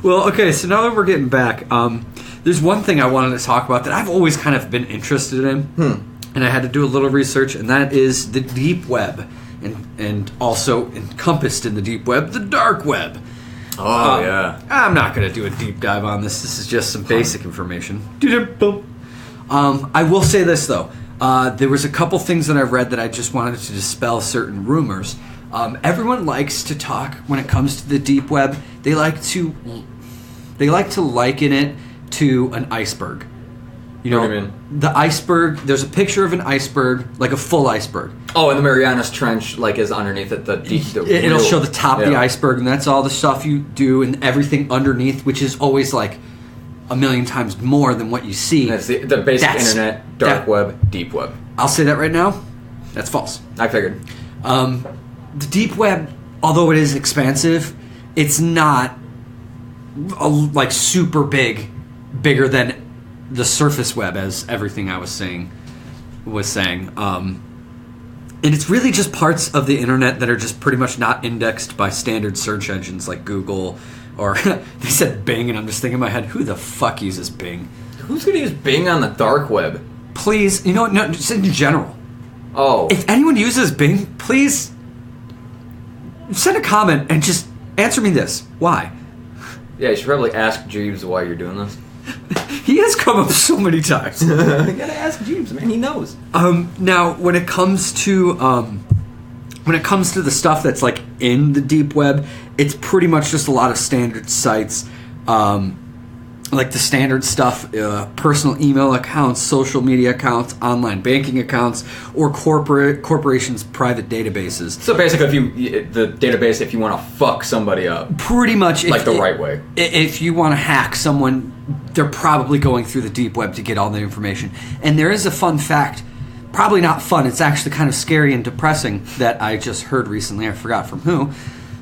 Well, okay, so now that we're getting back, there's one thing I wanted to talk about that I've always kind of been interested in, and I had to do a little research, and that is the deep web, and also encompassed in the deep web, the dark web. Oh, yeah. I'm not going to do a deep dive on this. This is just some basic information. I will say this, though. There was a couple things that I've read that I just wanted to dispel certain rumors. Everyone likes to talk when it comes to the deep web. They like to liken it to an iceberg. You know, What do you mean? The iceberg. There's a picture of an iceberg, like a full iceberg. Oh, and the Marianas Trench, like, is underneath it. It'll show the top of the iceberg, and that's all the stuff you do, and everything underneath, which is always like a million times more than what you see. That's the basic internet, dark web, deep web. I'll say that right now. That's false. I figured. The deep web, although it is expansive, it's not like super bigger than the surface web, as everything I was saying. And it's really just parts of the internet that are just pretty much not indexed by standard search engines like Google, or they said Bing, and I'm just thinking in my head, who the fuck uses Bing? Who's going to use Bing on the dark web? Please, no, just in general. Oh. If anyone uses Bing, please send a comment and just answer me this. Why? Yeah, you should probably ask Jeeves why you're doing this. He has come up so many times. You gotta ask Jeeves, man. He knows. Now, when it comes to the stuff that's like in the deep web, it's pretty much just a lot of standard sites, like the standard stuff: personal email accounts, social media accounts, online banking accounts, or corporations' private databases. So basically, the database, if you want to fuck somebody up, pretty much, like the right way. If you want to hack someone, they're probably going through the deep web to get all the information. And there is a fun fact, probably not fun, it's actually kind of scary and depressing, that I just heard recently. I forgot from who,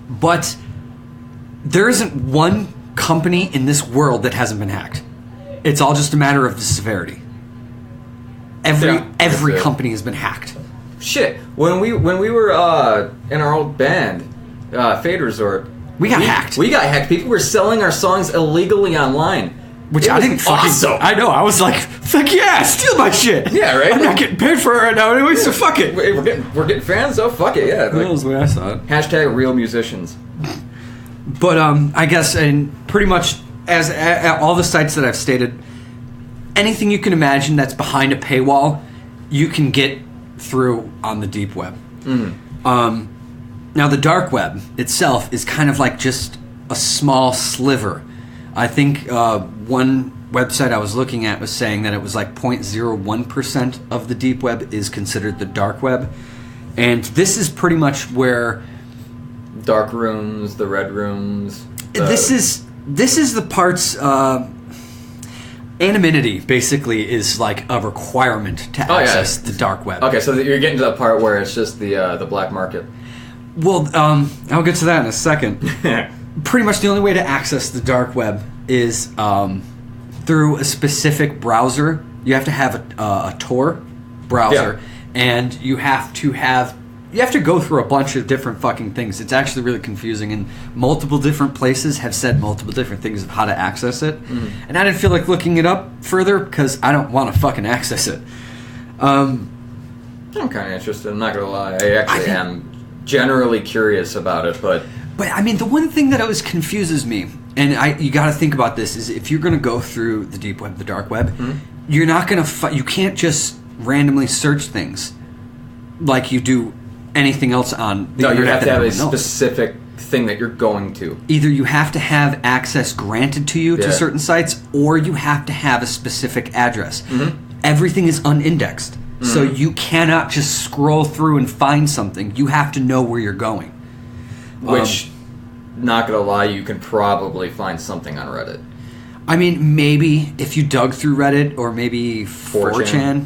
but there isn't one company in this world that hasn't been hacked. It's all just a matter of the severity. Every company has been hacked. Shit, when we were in our old band, Fade Resort, we got hacked. We got hacked. People were selling our songs illegally online. Which I didn't fucking... Awesome. I know, I was like, fuck yeah, steal my shit. Yeah, right? I'm not getting paid for it right now anyway, so fuck it. We're getting fans, so fuck it, yeah. That was the way I saw it. Hashtag real musicians. But I guess, and pretty much as all the sites that I've stated, anything you can imagine that's behind a paywall, you can get through on the deep web. Now the dark web itself is kind of like just a small sliver. I think one website I was looking at was saying that it was like 0.01% of the deep web is considered the dark web. And this is pretty much where... Dark rooms, the red rooms. This is the parts. Anonymity basically is like a requirement to access the dark web. Okay, so you're getting to the part where it's just the black market. Well, I'll get to that in a second. Pretty much the only way to access the dark web is through a specific browser. You have to have a Tor browser, and you have to go through a bunch of different fucking things. It's actually really confusing, and multiple different places have said multiple different things of how to access it. And I didn't feel like looking it up further because I don't want to fucking access it. I'm kind of interested, I'm not going to lie. I actually am generally curious about it, but I mean, the one thing that always confuses me, and you got to think about this, is if you're going to go through the deep web, the dark web, you're not going to you can't just randomly search things like you do anything else on the internet. No, you have to have a specific thing that you're going to. Either you have to have access granted to you to certain sites, or you have to have a specific address. Everything is unindexed, so you cannot just scroll through and find something. You have to know where you're going. Which, not gonna lie, you can probably find something on Reddit. I mean, maybe if you dug through Reddit, or maybe 4chan.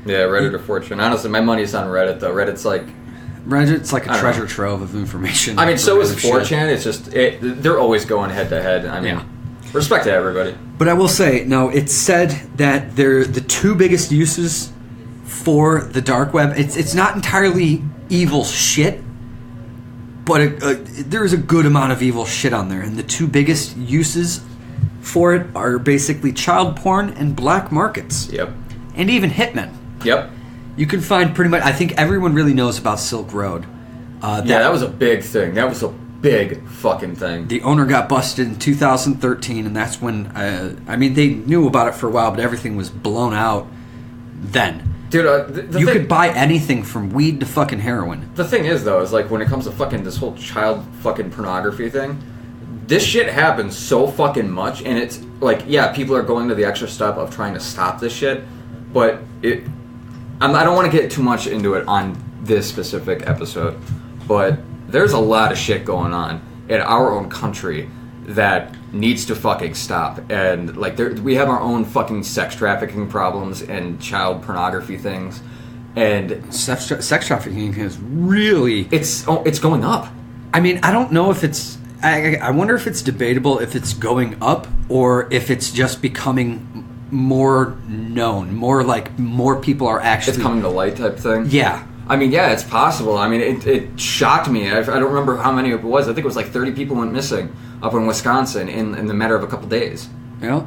Yeah, Reddit or 4chan. Honestly, my money's on Reddit, though. Reddit's like a treasure trove of information. I mean, so is 4chan. It's just, they're always going head to head. I mean, respect to everybody. But I will say, no, it's said that they're the two biggest uses for the dark web. It's not entirely evil shit, but there is a good amount of evil shit on there. And the two biggest uses for it are basically child porn and black markets. Yep. And even hitmen. Yep. You can find pretty much... I think everyone really knows about Silk Road. That was a big thing. That was a big fucking thing. The owner got busted in 2013, and that's when... I mean, they knew about it for a while, but everything was blown out then. Dude, you could buy anything from weed to fucking heroin. The thing is, though, is like when it comes to fucking this whole child fucking pornography thing, this shit happens so fucking much, and it's like, yeah, people are going to the extra step of trying to stop this shit, but I don't want to get too much into it on this specific episode, but there's a lot of shit going on in our own country that needs to fucking stop. And like we have our own fucking sex trafficking problems and child pornography things, and sex trafficking is really it's going up. I mean, I don't know if it's I wonder if it's debatable if it's going up or if it's just becoming more known, more people are actually... It's coming to light type thing? Yeah. I mean, yeah, it's possible. I mean, it shocked me. I don't remember how many it was. I think it was like 30 people went missing up in Wisconsin in the matter of a couple days. Yeah.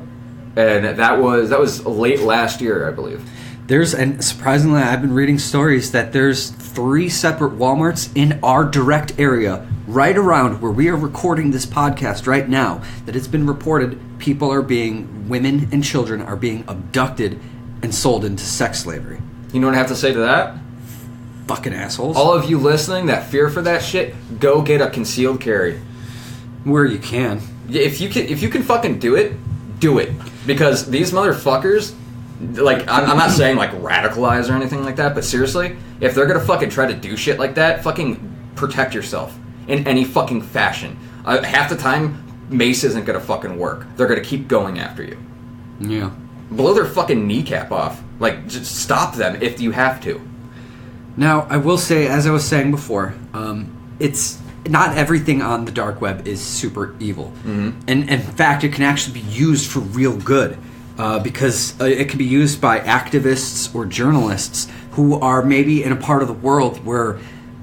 And that was late last year, I believe. And surprisingly, I've been reading stories that there's 3 separate Walmarts in our direct area, right around where we are recording this podcast right now, that it's been reported women and children are being abducted and sold into sex slavery. You know what I have to say to that? Fucking assholes. All of you listening that fear for that shit, go get a concealed carry. Where you can. If you can fucking do it, do it. Because these motherfuckers... Like, I'm not saying, like, radicalize or anything like that, but seriously, if they're gonna fucking try to do shit like that, fucking protect yourself in any fucking fashion. Half the time, mace isn't gonna fucking work. They're gonna keep going after you. Yeah. Blow their fucking kneecap off. Like, just stop them if you have to. Now, I will say, as I was saying before, it's... Not everything on the dark web is super evil. Mm-hmm. And in fact, it can actually be used for real good. Because it can be used by activists or journalists who are maybe in a part of the world where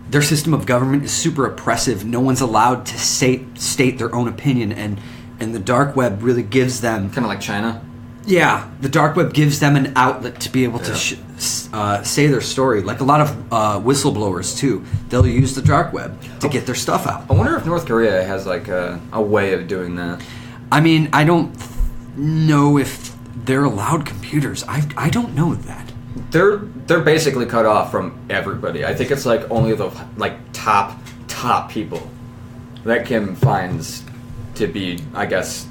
their system of government is super oppressive. No one's allowed to state their own opinion, and the dark web really gives them... Kind of like China? Yeah, the dark web gives them an outlet to be able to say their story. Like a lot of whistleblowers, too. They'll use the dark web to get their stuff out. I wonder if North Korea has like a way of doing that. I mean, I don't know if... They're allowed computers. I don't know that. They're basically cut off from everybody. I think it's like only the like top people that Kim finds to be, I guess,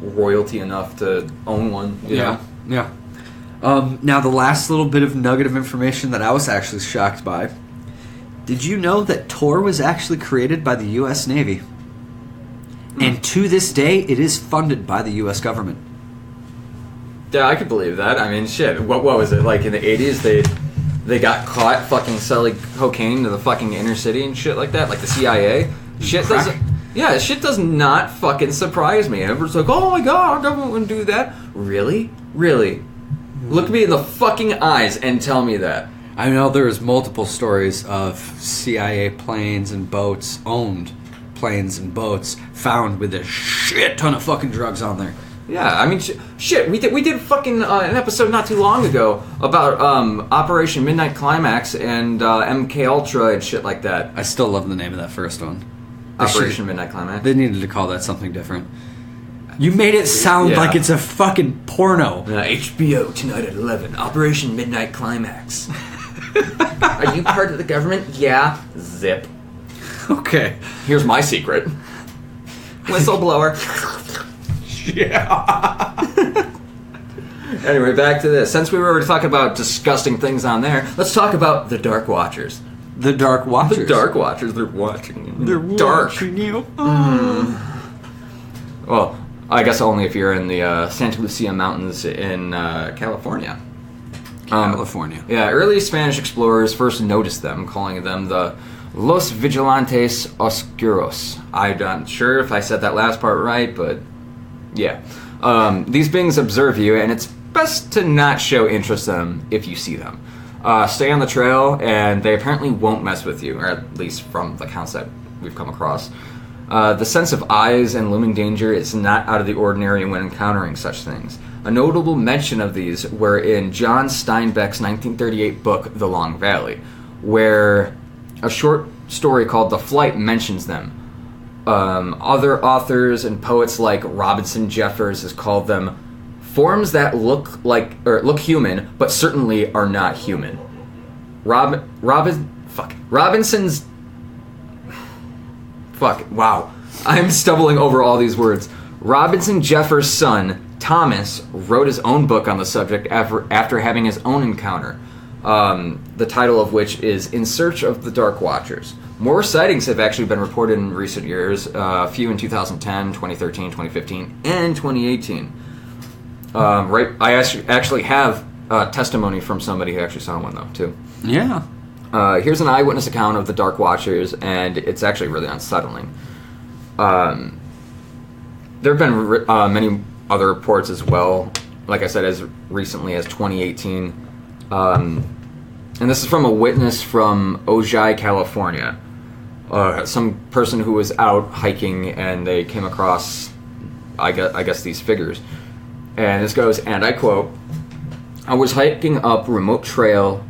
royalty enough to own one. You know? Yeah. Now the last little bit of nugget of information that I was actually shocked by. Did you know that Tor was actually created by the U.S. Navy? And to this day, it is funded by the U.S. government. Yeah, I could believe that. I mean, shit. What was it like in the 80s? They got caught fucking selling cocaine to the fucking inner city and shit like that, like the CIA. Shit does not fucking surprise me. Everyone's like, oh my god, our government wouldn't do that. Really? Look me in the fucking eyes and tell me that. I know there's multiple stories of CIA planes and boats, owned planes and boats, found with a shit ton of fucking drugs on there. Yeah, I mean, shit. We did fucking an episode not too long ago about Operation Midnight Climax and MK Ultra and shit like that. I still love the name of that first one. Operation Midnight Climax. They needed to call that something different. You made it sound like it's a fucking porno. HBO tonight at 11. Operation Midnight Climax. Are you part of the government? Yeah. Zip. Okay. Here's my secret. Whistleblower. Yeah. Anyway, back to this. Since we were already talking about disgusting things on there, let's talk about the Dark Watchers. The Dark Watchers? The Dark Watchers. They're watching you. They're dark. Watching you. Well, I guess only if you're in the Santa Lucia Mountains in California. California. Yeah, early Spanish explorers first noticed them, calling them the Los Vigilantes Oscuros. I'm not sure if I said that last part right, but... Yeah. These beings observe you, and it's best to not show interest in them if you see them. Stay on the trail, and they apparently won't mess with you, or at least from the accounts that we've come across. The sense of eyes and looming danger is not out of the ordinary when encountering such things. A notable mention of these were in John Steinbeck's 1938 book, The Long Valley, where a short story called The Flight mentions them. Other authors and poets like Robinson Jeffers has called them forms that look human, but certainly are not human. Robinson's... Wow. I'm stumbling over all these words. Robinson Jeffers' son, Thomas, wrote his own book on the subject after having his own encounter. the title of which is In Search of the Dark Watchers. More sightings have actually been reported in recent years, a few in 2010, 2013, 2015, and 2018. I actually have testimony from somebody who actually saw one, though, too. Yeah. Here's an eyewitness account of the Dark Watchers, and it's actually really unsettling. There have been many other reports as well, like I said, as recently as 2018. And this is from a witness from Ojai, California. Some person who was out hiking, and they came across, I guess, these figures. And this goes, and I quote, "I was hiking up remote trail."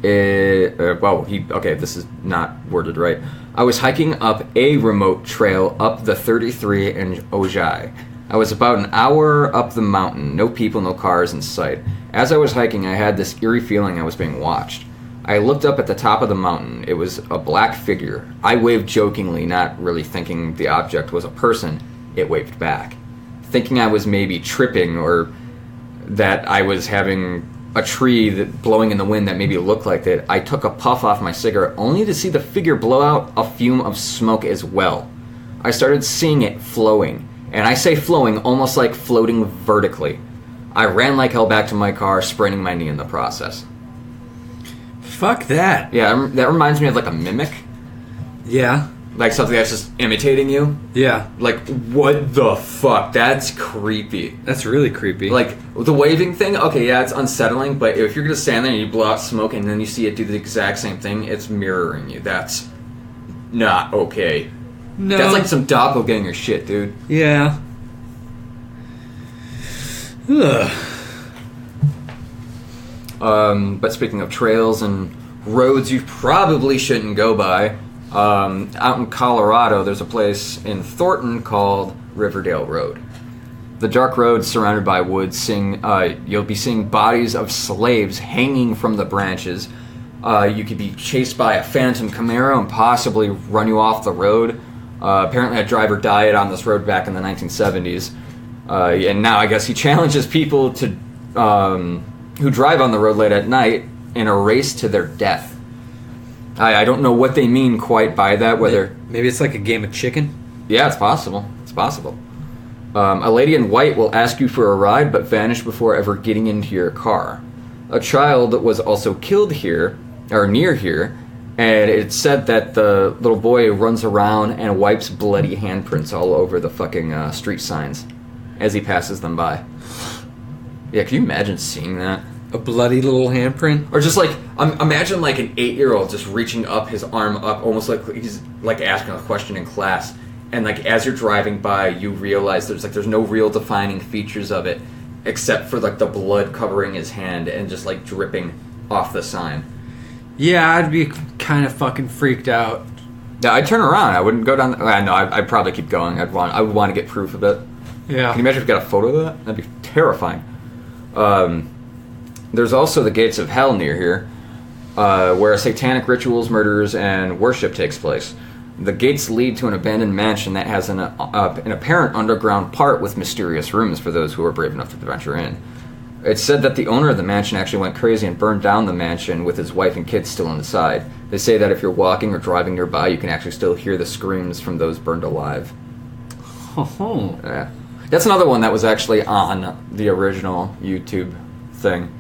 This is not worded right. "I was hiking up a remote trail up the 33 in Ojai. I was about an hour up the mountain, no people, no cars in sight. As I was hiking, I had this eerie feeling I was being watched. I looked up at the top of the mountain. It was a black figure. I waved jokingly, not really thinking the object was a person. It waved back. Thinking I was maybe tripping or that I was having a tree that blowing in the wind that maybe looked like that, I took a puff off my cigarette only to see the figure blow out a fume of smoke as well. I started seeing it flowing, and I say flowing almost like floating vertically. I ran like hell back to my car, spraining my knee in the process." Fuck that. Yeah, that reminds me of like a mimic. Yeah. Like something that's just imitating you. Yeah. Like, what the fuck? That's creepy. That's really creepy. Like, the waving thing, okay, yeah, it's unsettling, but if you're gonna stand there and you blow out smoke and then you see it do the exact same thing, it's mirroring you. That's not okay. No. That's like some doppelganger shit, dude. Yeah. Ugh. But speaking of trails and roads you probably shouldn't go by, out in Colorado, there's a place in Thornton called Riverdale Road. The dark road surrounded by woods, you'll be seeing bodies of slaves hanging from the branches. You could be chased by a phantom Camaro and possibly run you off the road. Apparently a driver died on this road back in the 1970s. And now I guess he challenges people to who drive on the road late at night in a race to their death. I don't know what they mean quite by that, whether... Maybe it's like a game of chicken? Yeah, it's possible. It's possible. A lady in white will ask you for a ride, but vanish before ever getting into your car. A child was also killed here, or near here, and it's said that the little boy runs around and wipes bloody handprints all over the fucking street signs as he passes them by. Yeah, can you imagine seeing that? A bloody little handprint? Or just like, imagine like an 8-year-old just reaching up his arm up, almost like he's like asking a question in class. And like as you're driving by, you realize there's no real defining features of it, except for like the blood covering his hand and just like dripping off the sign. Yeah, I'd be kind of fucking freaked out. Yeah, I'd turn around. I wouldn't go down. I'd probably keep going. I would want to get proof of it. Yeah. Can you imagine if you got a photo of that? That'd be terrifying. There's also the gates of hell near here, where satanic rituals, murders, and worship takes place. The gates lead to an abandoned mansion that has an apparent underground part with mysterious rooms for those who are brave enough to venture in. It's said that the owner of the mansion actually went crazy and burned down the mansion with his wife and kids still inside. They say that if you're walking or driving nearby, you can actually still hear the screams from those burned alive. Oh. Yeah. That's another one that was actually on the original YouTube thing.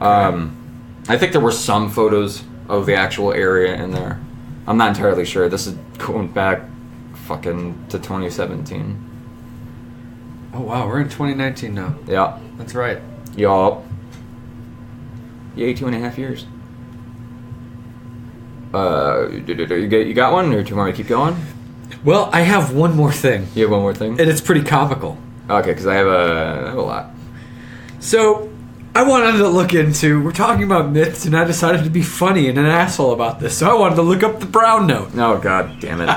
I think there were some photos of the actual area in there. I'm not entirely sure. This is going back fucking to 2017. Oh wow, we're in 2019 now. Yeah. That's right. Yup. Yay, 2.5 years. You got one, or do you want me to keep going? Well, I have one more thing. You have one more thing? And it's pretty comical. Okay, because I have a lot. So, I wanted to look into, we're talking about myths, and I decided to be funny and an asshole about this, so I wanted to look up the Brown Note. Oh, god damn it.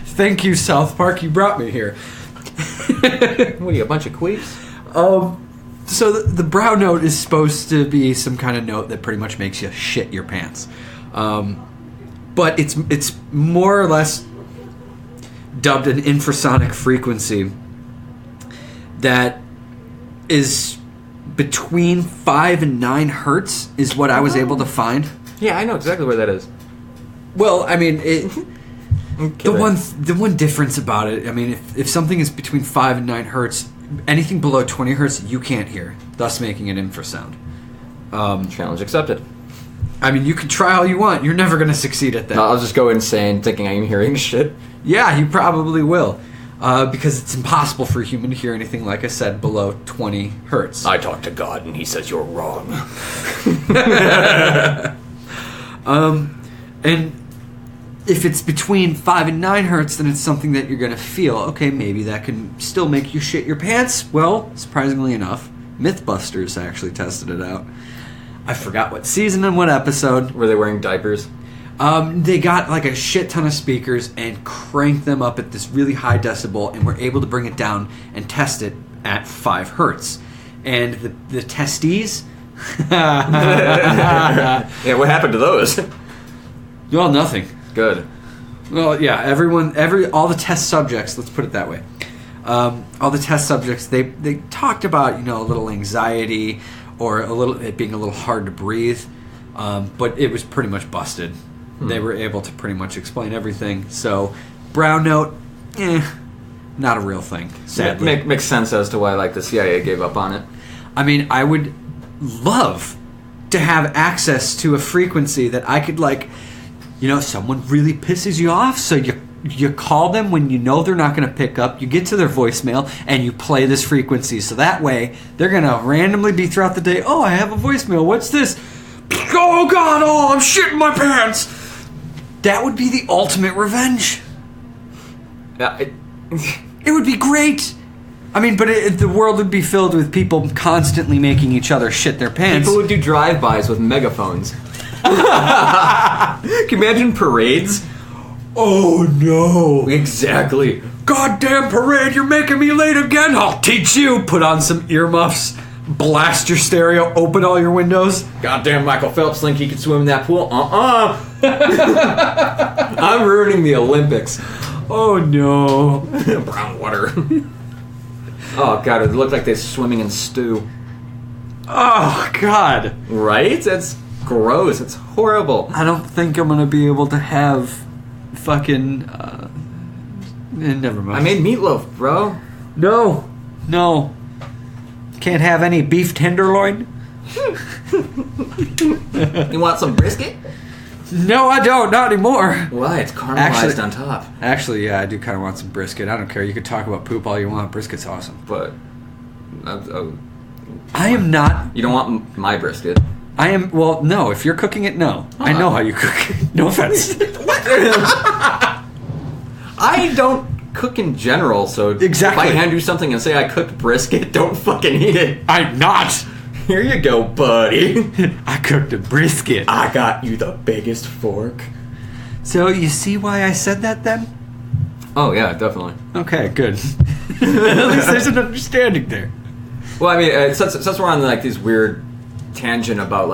Thank you, South Park, you brought me here. What are you, a bunch of queefs? So the Brown Note is supposed to be some kind of note that pretty much makes you shit your pants. But it's more or less dubbed an infrasonic frequency that is between 5 and 9 hertz is what I was able to find. Yeah, I know exactly where that is. Well, I mean, the one difference about it, I mean, if something is between 5 and 9 hertz, anything below 20 hertz you can't hear, thus making it infrasound. Challenge accepted. I mean, you can try all you want. You're never going to succeed at that. No, I'll just go insane thinking I'm hearing shit. Yeah, you probably will. Because it's impossible for a human to hear anything, like I said, below 20 hertz. I talk to God and he says you're wrong. And if it's between 5 and 9 hertz, then it's something that you're going to feel. Okay, maybe that can still make you shit your pants. Well, surprisingly enough, Mythbusters actually tested it out. I forgot what season and what episode. Were they wearing diapers? They got like a shit ton of speakers and cranked them up at this really high decibel and were able to bring it down and test it at 5 hertz. And the testes... Yeah, what happened to those? Well, nothing. Good. Well, yeah, all the test subjects, let's put it that way. All the test subjects, they talked about, a little anxiety or it being a little hard to breathe, but it was pretty much busted. They were able to pretty much explain everything. So, brown note, not a real thing, sadly. Makes sense as to why the CIA gave up on it. I mean, I would love to have access to a frequency that I could someone really pisses you off, so you call them when you know they're not going to pick up, you get to their voicemail, and you play this frequency, so that way they're going to randomly be throughout the day, oh, I have a voicemail, what's this? Oh, God, I'm shitting my pants! That would be the ultimate revenge. Yeah, It would be great! I mean, but the world would be filled with people constantly making each other shit their pants. People would do drive-bys with megaphones. Can you imagine parades? Oh, no. Exactly. Goddamn parade, you're making me late again. I'll teach you. Put on some earmuffs, blast your stereo, open all your windows. Goddamn Michael Phelps think he can swim in that pool? I'm ruining the Olympics. Oh, no. Brown water. Oh, God, it looked like they're swimming in stew. Oh, God. Right? That's gross. It's horrible. I don't think I'm going to be able to have fucking... never mind. I made meatloaf, bro. No. Can't have any beef tenderloin? You want some brisket? No, I don't. Not anymore. Why? It's caramelized on top. Actually, yeah, I do kind of want some brisket. I don't care. You can talk about poop all you want. Brisket's awesome. But... I am not... You don't want my brisket. I am... Well, no. If you're cooking it, no. I know how you cook it. No offense. What? I don't cook in general, so... Exactly. If I hand you something and say I cooked brisket, don't fucking eat it. I'm not. Here you go, buddy. I cooked a brisket. I got you the biggest fork. So, you see why I said that then? Oh, yeah, definitely. Okay, good. At least there's an understanding there. Well, I mean, since we're on, these weird tangent about,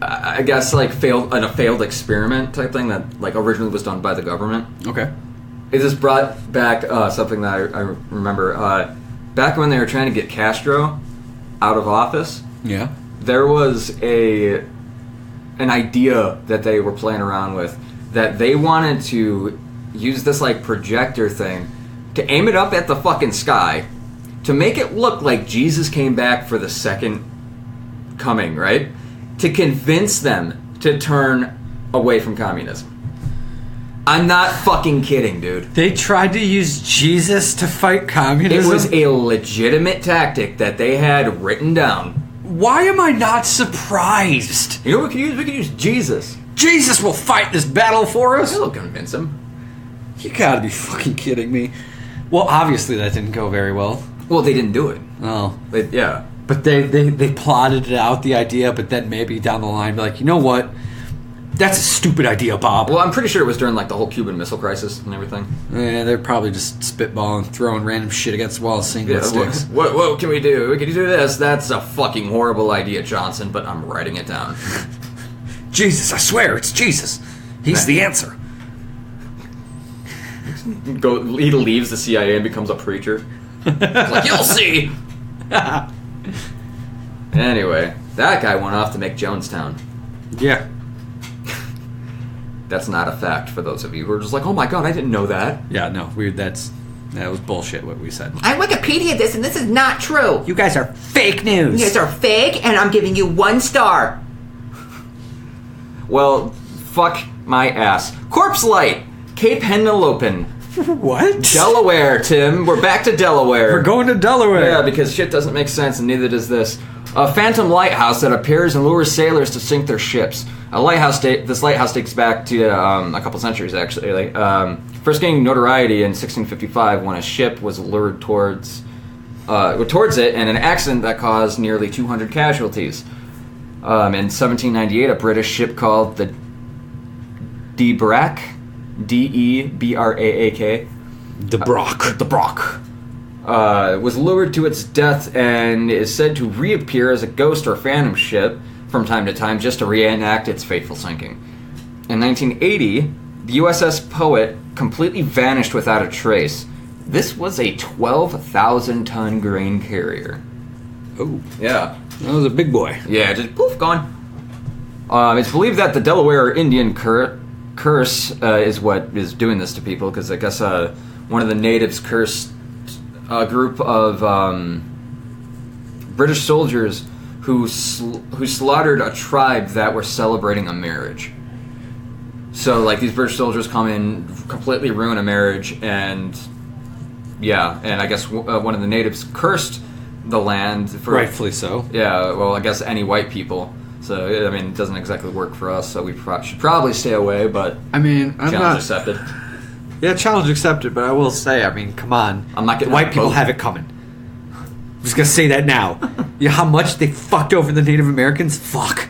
I guess, a failed experiment type thing that, originally was done by the government. Okay. It just brought back something that I remember. Back when they were trying to get Castro out of office, yeah, there was an idea that they were playing around with, that they wanted to use this projector thing to aim it up at the fucking sky to make it look like Jesus came back for the second coming, right? To convince them to turn away from communism. I'm not fucking kidding, dude. They tried to use Jesus to fight communism? It was a legitimate tactic that they had written down. Why am I not surprised? You know what we could use? We could use Jesus. Jesus will fight this battle for us? It'll convince him. You gotta be fucking kidding me. Well, obviously that didn't go very well. Well, they didn't do it. Oh. Yeah. But they plotted out the idea, but then maybe down the line be like, you know what? That's a stupid idea, Bob. Well, I'm pretty sure it was during the whole Cuban Missile Crisis and everything. Yeah, they're probably just spitballing, throwing random shit against the walls, seeing what sticks. What can we do? We can do this. That's a fucking horrible idea, Johnson, but I'm writing it down. Jesus, I swear, it's Jesus. He's the answer. He leaves the CIA and becomes a preacher. You'll see. Anyway, that guy went off to make Jonestown. Yeah. That's not a fact for those of you who are just like, oh my god, I didn't know that. Yeah, no, that was bullshit what we said. I Wikipedia this, and this is not true. You guys are fake news. You guys are fake, and I'm giving you 1 star. Well, fuck my ass. Corpse Light, Cape Henlopen. What? Delaware, Tim. We're back to Delaware. We're going to Delaware. Yeah, because shit doesn't make sense, and neither does this. A phantom lighthouse that appears and lures sailors to sink their ships. This lighthouse dates back to a couple centuries, actually. First gaining notoriety in 1655 when a ship was lured towards it in an accident that caused nearly 200 casualties. In 1798, a British ship called the Debrack, Debraak, was lured to its death and is said to reappear as a ghost or phantom ship from time to time just to reenact its fateful sinking. In 1980, the USS Poet completely vanished without a trace. This was a 12,000-ton grain carrier. Oh, Yeah. that was a big boy. Yeah, just poof, gone. It's believed that the Delaware Indian curse is what is doing this to people, because I guess one of the natives cursed a group of British soldiers who slaughtered a tribe that were celebrating a marriage. So, like, these British soldiers come in, completely ruin a marriage, and I guess one of the natives cursed the land for... Rightfully so. Yeah, well, I guess any white people. So, I mean, it doesn't exactly work for us, so we should probably stay away, but... I mean, I'm challenge not... accepted. Yeah, challenge accepted, but I will say, I mean, come on. I'm not getting White people have it coming. I'm just gonna say that now. You know how much they fucked over the Native Americans? Fuck.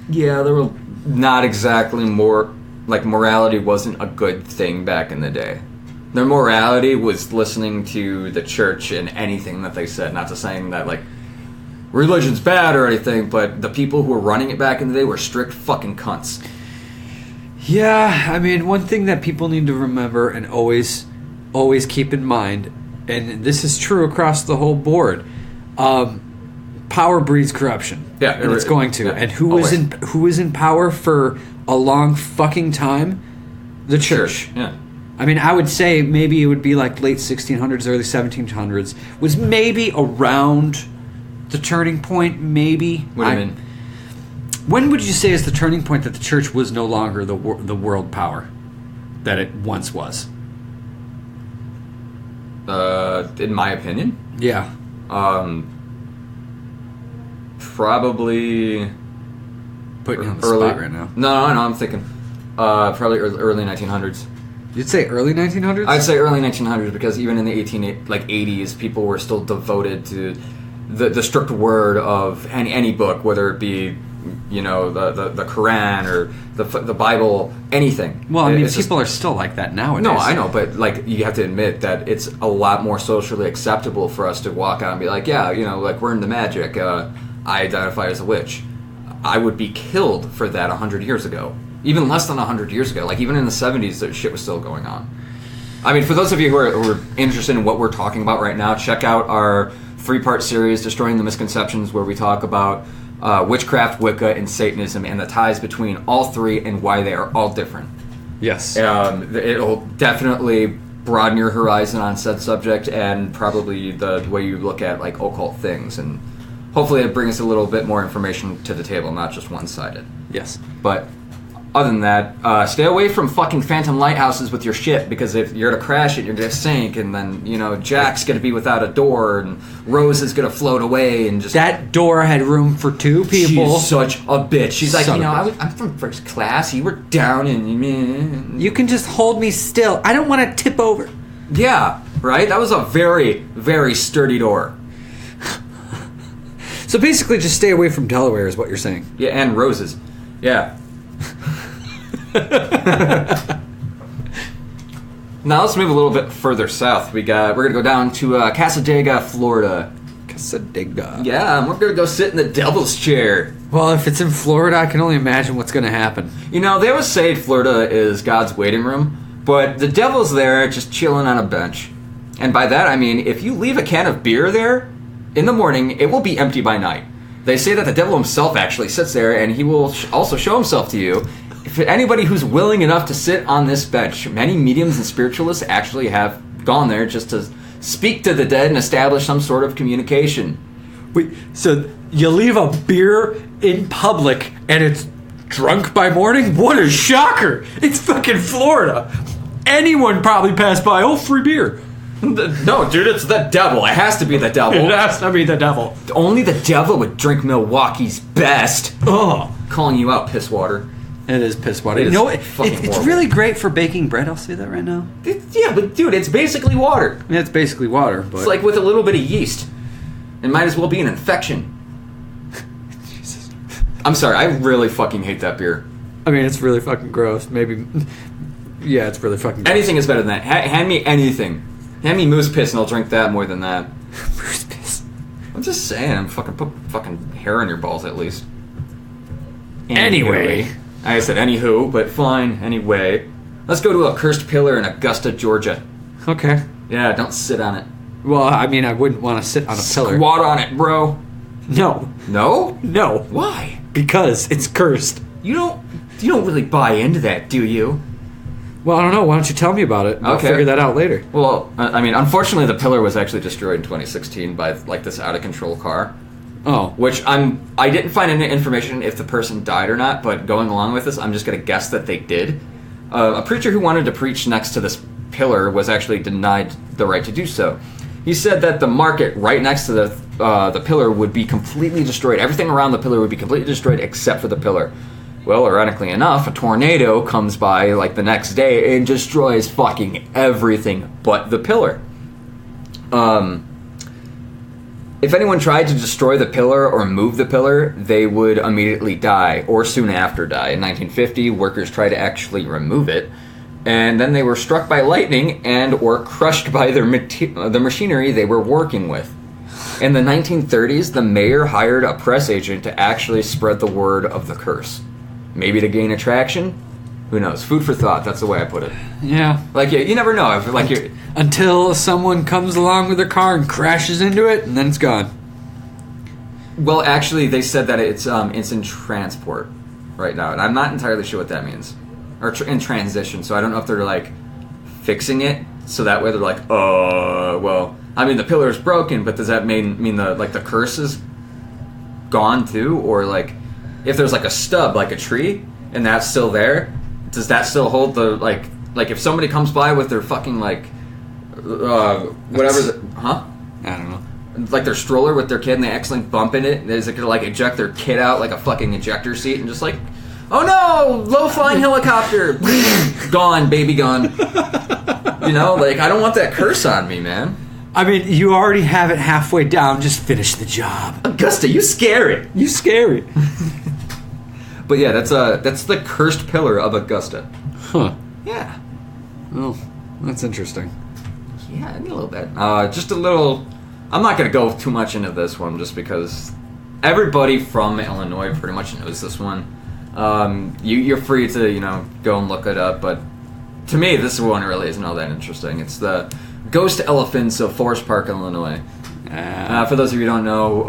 Yeah, they were not exactly more... Like, morality wasn't a good thing back in the day. Their morality was listening to the church and anything that they said. Not to saying that, like, religion's bad or anything, but the people who were running it back in the day were strict fucking cunts. Yeah, I mean, one thing that people need to remember and always keep in mind, and this is true across the whole board, power breeds corruption. Yeah, and it's going to. Yeah, and who was in power for a long fucking time? The church. Yeah. I mean, I would say maybe it would be like late 1600s, early 1700s. Was maybe around the turning point, maybe. What do you mean? When would you say is the turning point that the church was no longer the world power that it once was? In my opinion? Yeah. Probably... Putting you on the spot right now. No, I'm thinking probably early 1900s. You'd say early 1900s? I'd say early 1900s because even in the 80s, people were still devoted to the strict word of any book, whether it be, you know, the Quran or the Bible, anything. Well, I mean, people are still like that nowadays. No, I know, but like you have to admit that it's a lot more socially acceptable for us to walk out and be like, yeah, you know, like we're into magic. I identify as a witch. I would be killed for that 100 years ago. Even less than 100 years ago. Like, even in the 70s, that shit was still going on. I mean, for those of you who are interested in what we're talking about right now, check out our 3-part series, Destroying the Misconceptions, where we talk about witchcraft, Wicca, and Satanism, and the ties between all three and why they are all different. Yes. It'll definitely broaden your horizon on said subject, and probably the way you look at, like, occult things, and hopefully it brings a little bit more information to the table, not just one-sided. Yes. But other than that, stay away from fucking phantom lighthouses with your shit, because if you're gonna crash it, you're gonna sink, and then, you know, Jack's gonna be without a door, and Rose is gonna float away, and just... That door had room for 2 people. She's such a bitch. She's like, Son you know, of a- I'm from first class, you were down, and... You can just hold me still. I don't want to tip over. Yeah, right? That was a very, very sturdy door. So basically, just stay away from Delaware is what you're saying. Yeah, and roses. Yeah. Now let's move a little bit further south. We're gonna go down to Casadega, Florida. Casadega. Yeah, and we're gonna go sit in the devil's chair. Well, if it's in Florida, I can only imagine what's going to happen. You know, they always say Florida is God's waiting room, but the devil's there just chilling on a bench. And by that I mean, if you leave a can of beer there, in the morning, it will be empty by night. They say that the devil himself actually sits there, and he will also show himself to you. If anybody who's willing enough to sit on this bench, many mediums and spiritualists actually have gone there just to speak to the dead and establish some sort of communication. Wait, so you leave a beer in public and it's drunk by morning? What a shocker! It's fucking Florida. Anyone probably passed by, oh, free beer. No, dude, it's the devil. It has to be the devil. It has to be the devil. Only the devil would drink Milwaukee's best. Oh. Calling you out, piss water. It is piss water. It is it's horrible. really great for baking bread, I'll say that right now. Yeah, but dude, it's basically water. Yeah, it's basically water, but... It's like with a little bit of yeast. It might as well be an infection. Jesus. I'm sorry, I really fucking hate that beer. I mean, it's really fucking gross. Maybe... Yeah, it's really fucking gross. Anything is better than that. Hand me anything. Hand me moose piss and I'll drink that more than that. Moose piss. I'm just saying, I'm put fucking hair on your balls at least. Anyway. I said anywho, but fine, anyway. Let's go to a cursed pillar in Augusta, Georgia. Okay. Yeah, don't sit on it. Well, I mean, I wouldn't want to sit on a pillar. Squat on it, bro. No. No? No. Why? Because it's cursed. You don't really buy into that, do you? Well, I don't know. Why don't you tell me about it? I'll figure that out later. Well, I mean, unfortunately, the pillar was actually destroyed in 2016 by like this out of control car. Oh. Which I didn't find any information if the person died or not, but going along with this, I'm just going to guess that they did. A preacher who wanted to preach next to this pillar was actually denied the right to do so. He said that the market right next to the pillar would be completely destroyed. Everything around the pillar would be completely destroyed except for the pillar. Well, ironically enough, a tornado comes by like the next day and destroys fucking everything but the pillar. If anyone tried to destroy the pillar or move the pillar, they would immediately die, or soon after die. In 1950, workers tried to actually remove it, and then they were struck by lightning and or crushed by the machinery they were working with. In the 1930s, the mayor hired a press agent to actually spread the word of the curse. Maybe to gain attraction? Who knows? Food for thought, that's the way I put it. Yeah. Like, you never know. If, like, you're... Until someone comes along with their car and crashes into it, and then it's gone. Well, actually, they said that it's in transport right now, and I'm not entirely sure what that means. Or in transition, so I don't know if they're, like, fixing it, so that way they're like, well, I mean, the pillar's broken, but does that mean the curse is gone too? Or, like, if there's, like, a stub, like a tree, and that's still there, does that still hold the, like if somebody comes by with their fucking, like, whatever, huh? I don't know. Like their stroller with their kid and they accidentally bump in it, is it gonna, like, eject their kid out like a fucking ejector seat and just like, oh no, low-flying helicopter, gone, baby gone. You know, like, I don't want that curse on me, man. I mean, you already have it halfway down, just finish the job. Augusta, you scary. You scary. But yeah, that's the cursed pillar of Augusta. Huh. Yeah. Well, that's interesting. Yeah, a little bit. Just a little... I'm not going to go too much into this one just because everybody from Illinois pretty much knows this one. You're free to, go and look it up, but to me, this one really isn't all that interesting. It's the Ghost Elephants of Forest Park, Illinois. For those of you who don't know,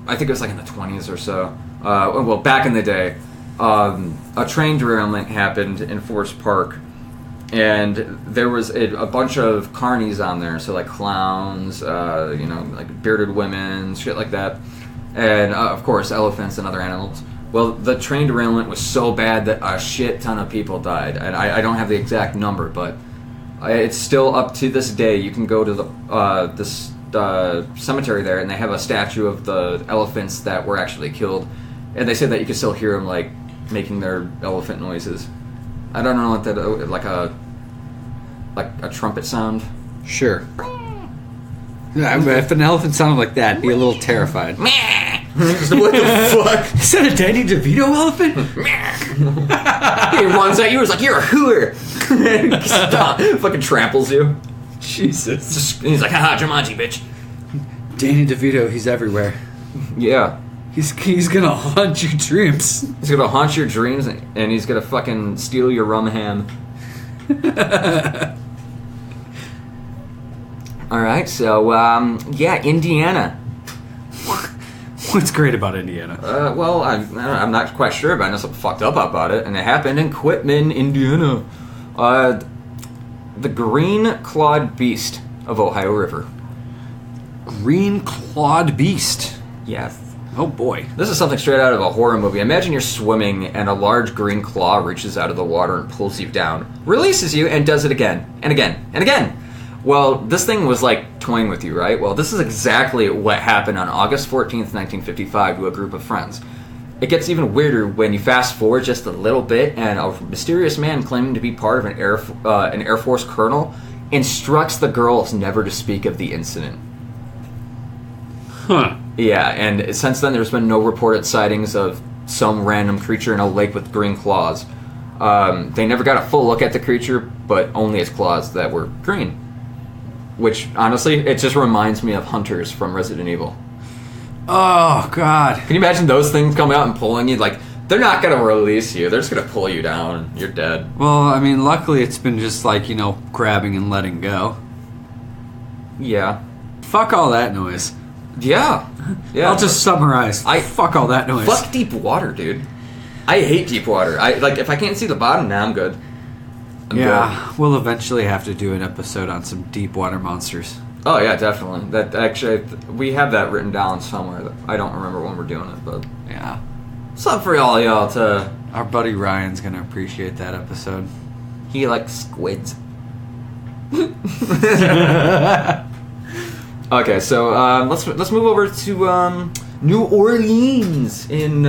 I think it was like in the 20s or so. Well, back in the day, a train derailment happened in Forest Park, and there was a bunch of carnies on there, so like clowns, like bearded women, shit like that, and of course elephants and other animals. Well, the train derailment was so bad that a shit ton of people died, and I don't have the exact number, but it's still up to this day. You can go to the cemetery there, and they have a statue of the elephants that were actually killed, and they say that you can still hear them like making their elephant noises. I don't know what that, like a trumpet sound. Sure. Yeah, I mean, if an elephant sounded like that, I'd be a little terrified. What the fuck? Is that a Danny DeVito elephant? He runs at you. He's like, "You're a hooer." Stop. Fucking tramples you. Jesus. He's like, "Haha, Jumanji, bitch." Danny DeVito, he's everywhere. Yeah. He's gonna haunt your dreams. He's gonna haunt your dreams, and he's gonna fucking steal your rum ham. All right, so yeah, Indiana. What's great about Indiana? Well, I'm not quite sure, but I know something fucked up about it, and it happened in Quitman, Indiana. The green-clawed beast of Ohio River. Green-clawed beast. Yes. Oh boy. This is something straight out of a horror movie. Imagine you're swimming and a large green claw reaches out of the water and pulls you down, releases you, and does it again, and again, and again. Well, this thing was like toying with you, right? Well, this is exactly what happened on August 14th, 1955 to a group of friends. It gets even weirder when you fast forward just a little bit and a mysterious man claiming to be part of an Air Force colonel instructs the girls never to speak of the incident. Huh. Yeah, and since then there's been no reported sightings of some random creature in a lake with green claws. They never got a full look at the creature, but only its claws that were green. Which, honestly, it just reminds me of hunters from Resident Evil. Oh, God. Can you imagine those things coming out and pulling you? Like, they're not going to release you. They're just going to pull you down and you're dead. Well, I mean, luckily it's been just like, grabbing and letting go. Yeah. Fuck all that noise. Yeah. I'll just summarize. Fuck all that noise. Fuck deep water, dude. I hate deep water. If I can't see the bottom, now I'm good. I'm good. We'll eventually have to do an episode on some deep water monsters. Oh yeah, definitely. That actually, we have that written down somewhere. I don't remember when we're doing it, but yeah, something for all y'all to. Our buddy Ryan's gonna appreciate that episode. He likes squids. Okay, so let's move over to New Orleans in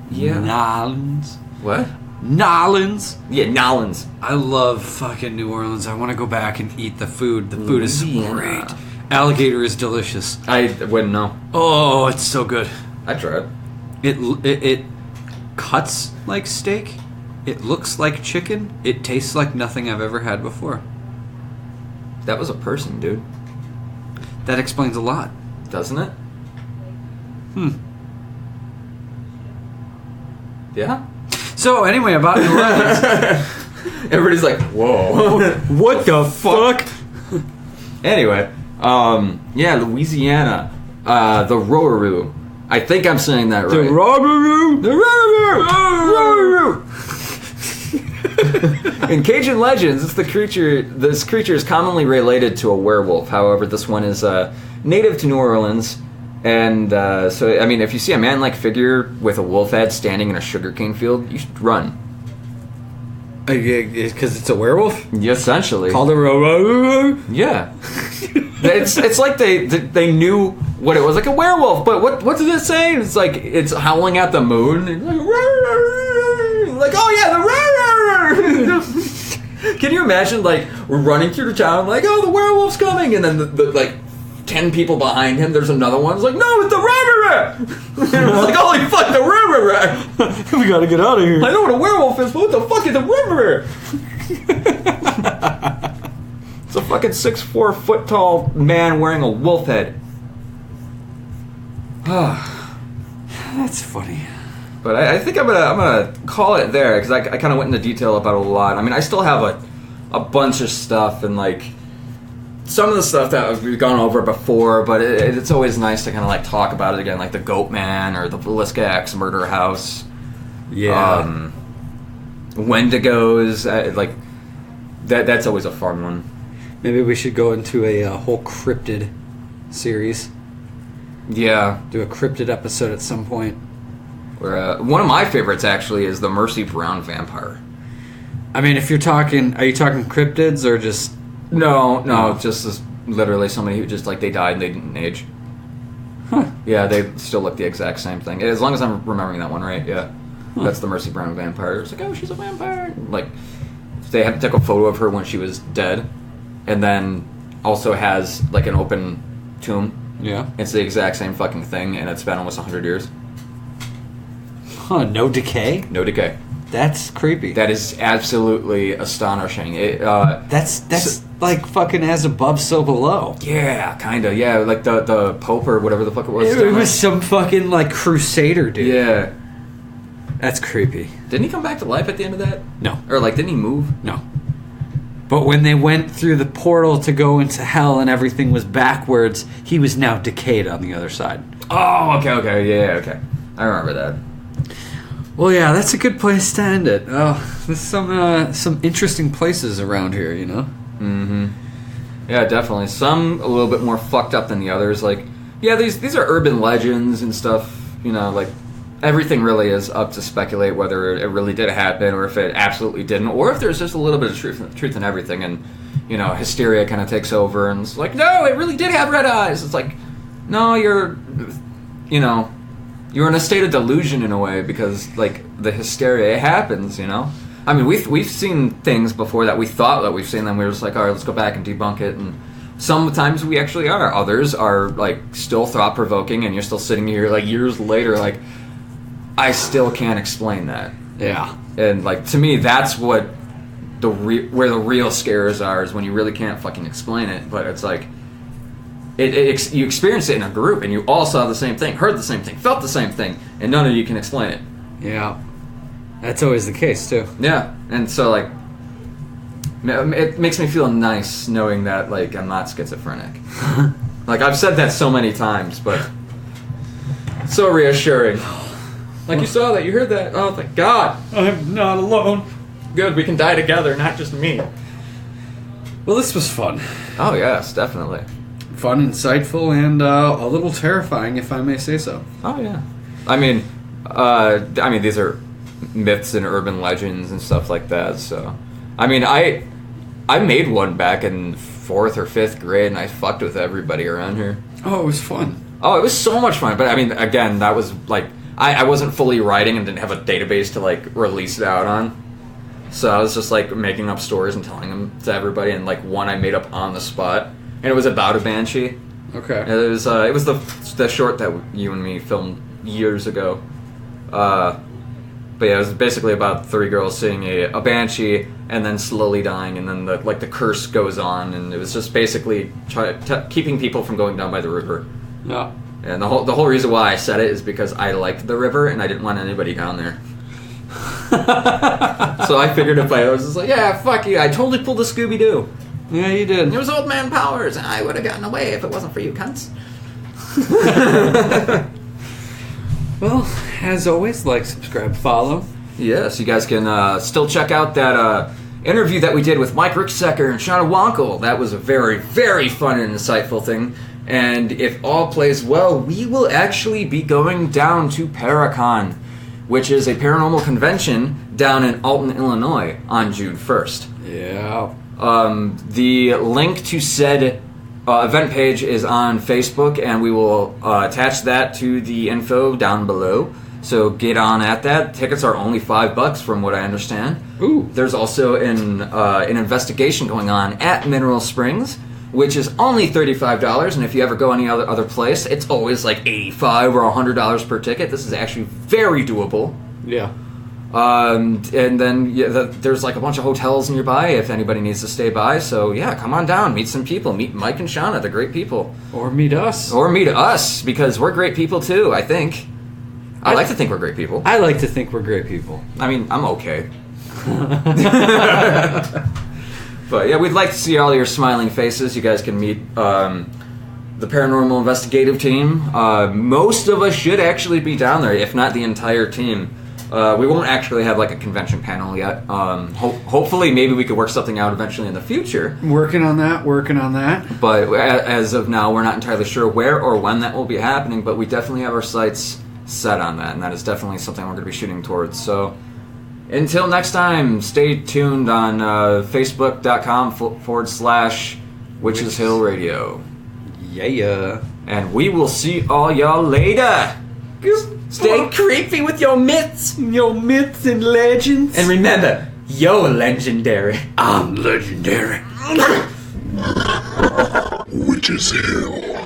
Nolans. What? Nolans. Yeah, Nolans. I love fucking New Orleans. I want to go back and eat the food. The food is great. Alligator is delicious. I wouldn't know. Oh, it's so good. I tried. It cuts like steak. It looks like chicken. It tastes like nothing I've ever had before. That was a person, dude. That explains a lot. Doesn't it? Yeah? So, anyway, about New Orleans. Everybody's like, whoa. What the fuck? Anyway, Louisiana. The Roroo. I think I'm saying that right. The Roroo? The Roroo! In Cajun legends, this creature is commonly related to a werewolf. However, this one is native to New Orleans. And so, I mean, if you see a man-like figure with a wolf head standing in a sugarcane field, you should run. Because it's a werewolf? Yeah, essentially. Called a Roroo? Yeah. it's like they knew what it was, like a werewolf. But what does it say? It's like it's howling at the moon. Like, oh yeah, the Can you imagine, like, running through the town, like, oh, the werewolf's coming, and then the like 10 people behind him, there's another one. It's like, no, it's the Rarara! It's like, holy fuck, the Rarara! We gotta get out of here. I know what a werewolf is, but what the fuck is a Rarara? It's a fucking 6'4" foot tall man wearing a wolf head. That's funny. But I think I'm gonna call it there, because I kind of went into detail about it a lot. I mean, I still have a bunch of stuff, and like some of the stuff that we've gone over before, but it's always nice to kind of like talk about it again, like the Goat Man or the Villisca X Murder House. Yeah. Wendigos, like that's always a fun one. Maybe we should go into a whole cryptid series. Yeah. Do a cryptid episode at some point. Where, one of my favorites actually is the Mercy Brown Vampire. I mean, if you're talking, are you talking cryptids or just? No, just literally somebody who just like they died and they didn't age. Huh. Yeah, they still look the exact same thing. As long as I'm remembering that one right, yeah. Huh. That's the Mercy Brown Vampire. It's like, oh, she's a vampire. Like, they had to take a photo of her when she was dead, and then also has like an open tomb. Yeah. It's the exact same fucking thing, and it's been almost 100 years. Huh, no decay? No decay. That's creepy. That is absolutely astonishing. That's like fucking as above, so below. Yeah, kinda. Yeah, like the Pope or whatever the fuck it was. It was some fucking like crusader dude. Yeah. That's creepy. Didn't he come back to life at the end of that? No. Or like, didn't he move? No. But when they went through the portal to go into hell and everything was backwards, he was now decayed on the other side. Oh, okay, yeah, okay. I remember that. Well, yeah, that's a good place to end it. Oh, there's some interesting places around here, you know? Mm-hmm. Yeah, definitely. Some a little bit more fucked up than the others. Like, yeah, these are urban legends and stuff, you know, like, everything really is up to speculate whether it really did happen or if it absolutely didn't, or if there's just a little bit of truth in everything, and, you know, hysteria kind of takes over, and it's like, no, it really did have red eyes. It's like, no, you're in a state of delusion in a way, because, like, the hysteria, it happens, you know? I mean, we've seen things before that we thought that we've seen them. We were just like, all right, let's go back and debunk it. And sometimes we actually are. Others are, like, still thought-provoking, and you're still sitting here, like, years later, like, I still can't explain that. Yeah. And, like, to me, that's what where the real scares are, is when you really can't fucking explain it. But it's like, you experience it in a group, and you all saw the same thing, heard the same thing, felt the same thing, and none of you can explain it. Yeah. That's always the case, too. Yeah, and so, like, it makes me feel nice knowing that, like, I'm not schizophrenic. Like, I've said that so many times, but so reassuring. Like, you saw that, you heard that. Oh, thank God. I'm not alone. Good, we can die together, not just me. Well, this was fun. Oh, yes, definitely. Fun, insightful, and a little terrifying, if I may say so. Oh, yeah. I mean, these are myths and urban legends and stuff like that, so... I mean, I made one back in 4th or 5th grade, and I fucked with everybody around here. Oh, it was fun. Oh, it was so much fun, but I mean, again, that was, like... I wasn't fully writing and didn't have a database to, like, release it out on. So I was just, like, making up stories and telling them to everybody, and, like, one I made up on the spot. And it was about a banshee. Okay. And it was the short that you and me filmed years ago. But yeah, it was basically about 3 girls seeing a banshee and then slowly dying, and then the curse goes on, and it was just basically keeping people from going down by the river. Yeah. And the whole reason why I said it is because I liked the river and I didn't want anybody down there. So I figured if I was just like, yeah, fuck you, I totally pulled a Scooby-Doo. Yeah, you did. It was old man powers, and I would have gotten away if it wasn't for you cunts. Well, as always, like, subscribe, follow. Yes, you guys can still check out that interview that we did with Mike Ricksecker and Shauna Wonkel. That was a very, very fun and insightful thing. And if all plays well, we will actually be going down to Paracon, which is a paranormal convention down in Alton, Illinois, on June 1st. Yeah. The link to said event page is on Facebook, and we will attach that to the info down below. So get on at that. Tickets are only $5 from what I understand. Ooh. There's also an investigation going on at Mineral Springs, which is only $35, and if you ever go any other place, it's always like $85 or $100 per ticket. This is actually very doable. Yeah. And then there's like a bunch of hotels nearby if anybody needs to stay by. So yeah, come on down, meet some people, meet Mike and Shauna, they're great people. Or meet us. Or meet us, because we're great people too, I think. I like to think we're great people. I like to think we're great people. I mean, I'm okay. But yeah, we'd like to see all your smiling faces. You guys can meet the paranormal investigative team. Most of us should actually be down there, if not the entire team. We won't actually have like a convention panel yet. Hopefully, maybe we could work something out eventually in the future. Working on that. But as of now, we're not entirely sure where or when that will be happening, but we definitely have our sights set on that, and that is definitely something we're going to be shooting towards. So until next time, stay tuned on facebook.com/Witcheshillradio. Yeah. And we will see all y'all later. Stay creepy with your myths. Your myths and legends. And remember, you're legendary. I'm legendary. Witches Hill.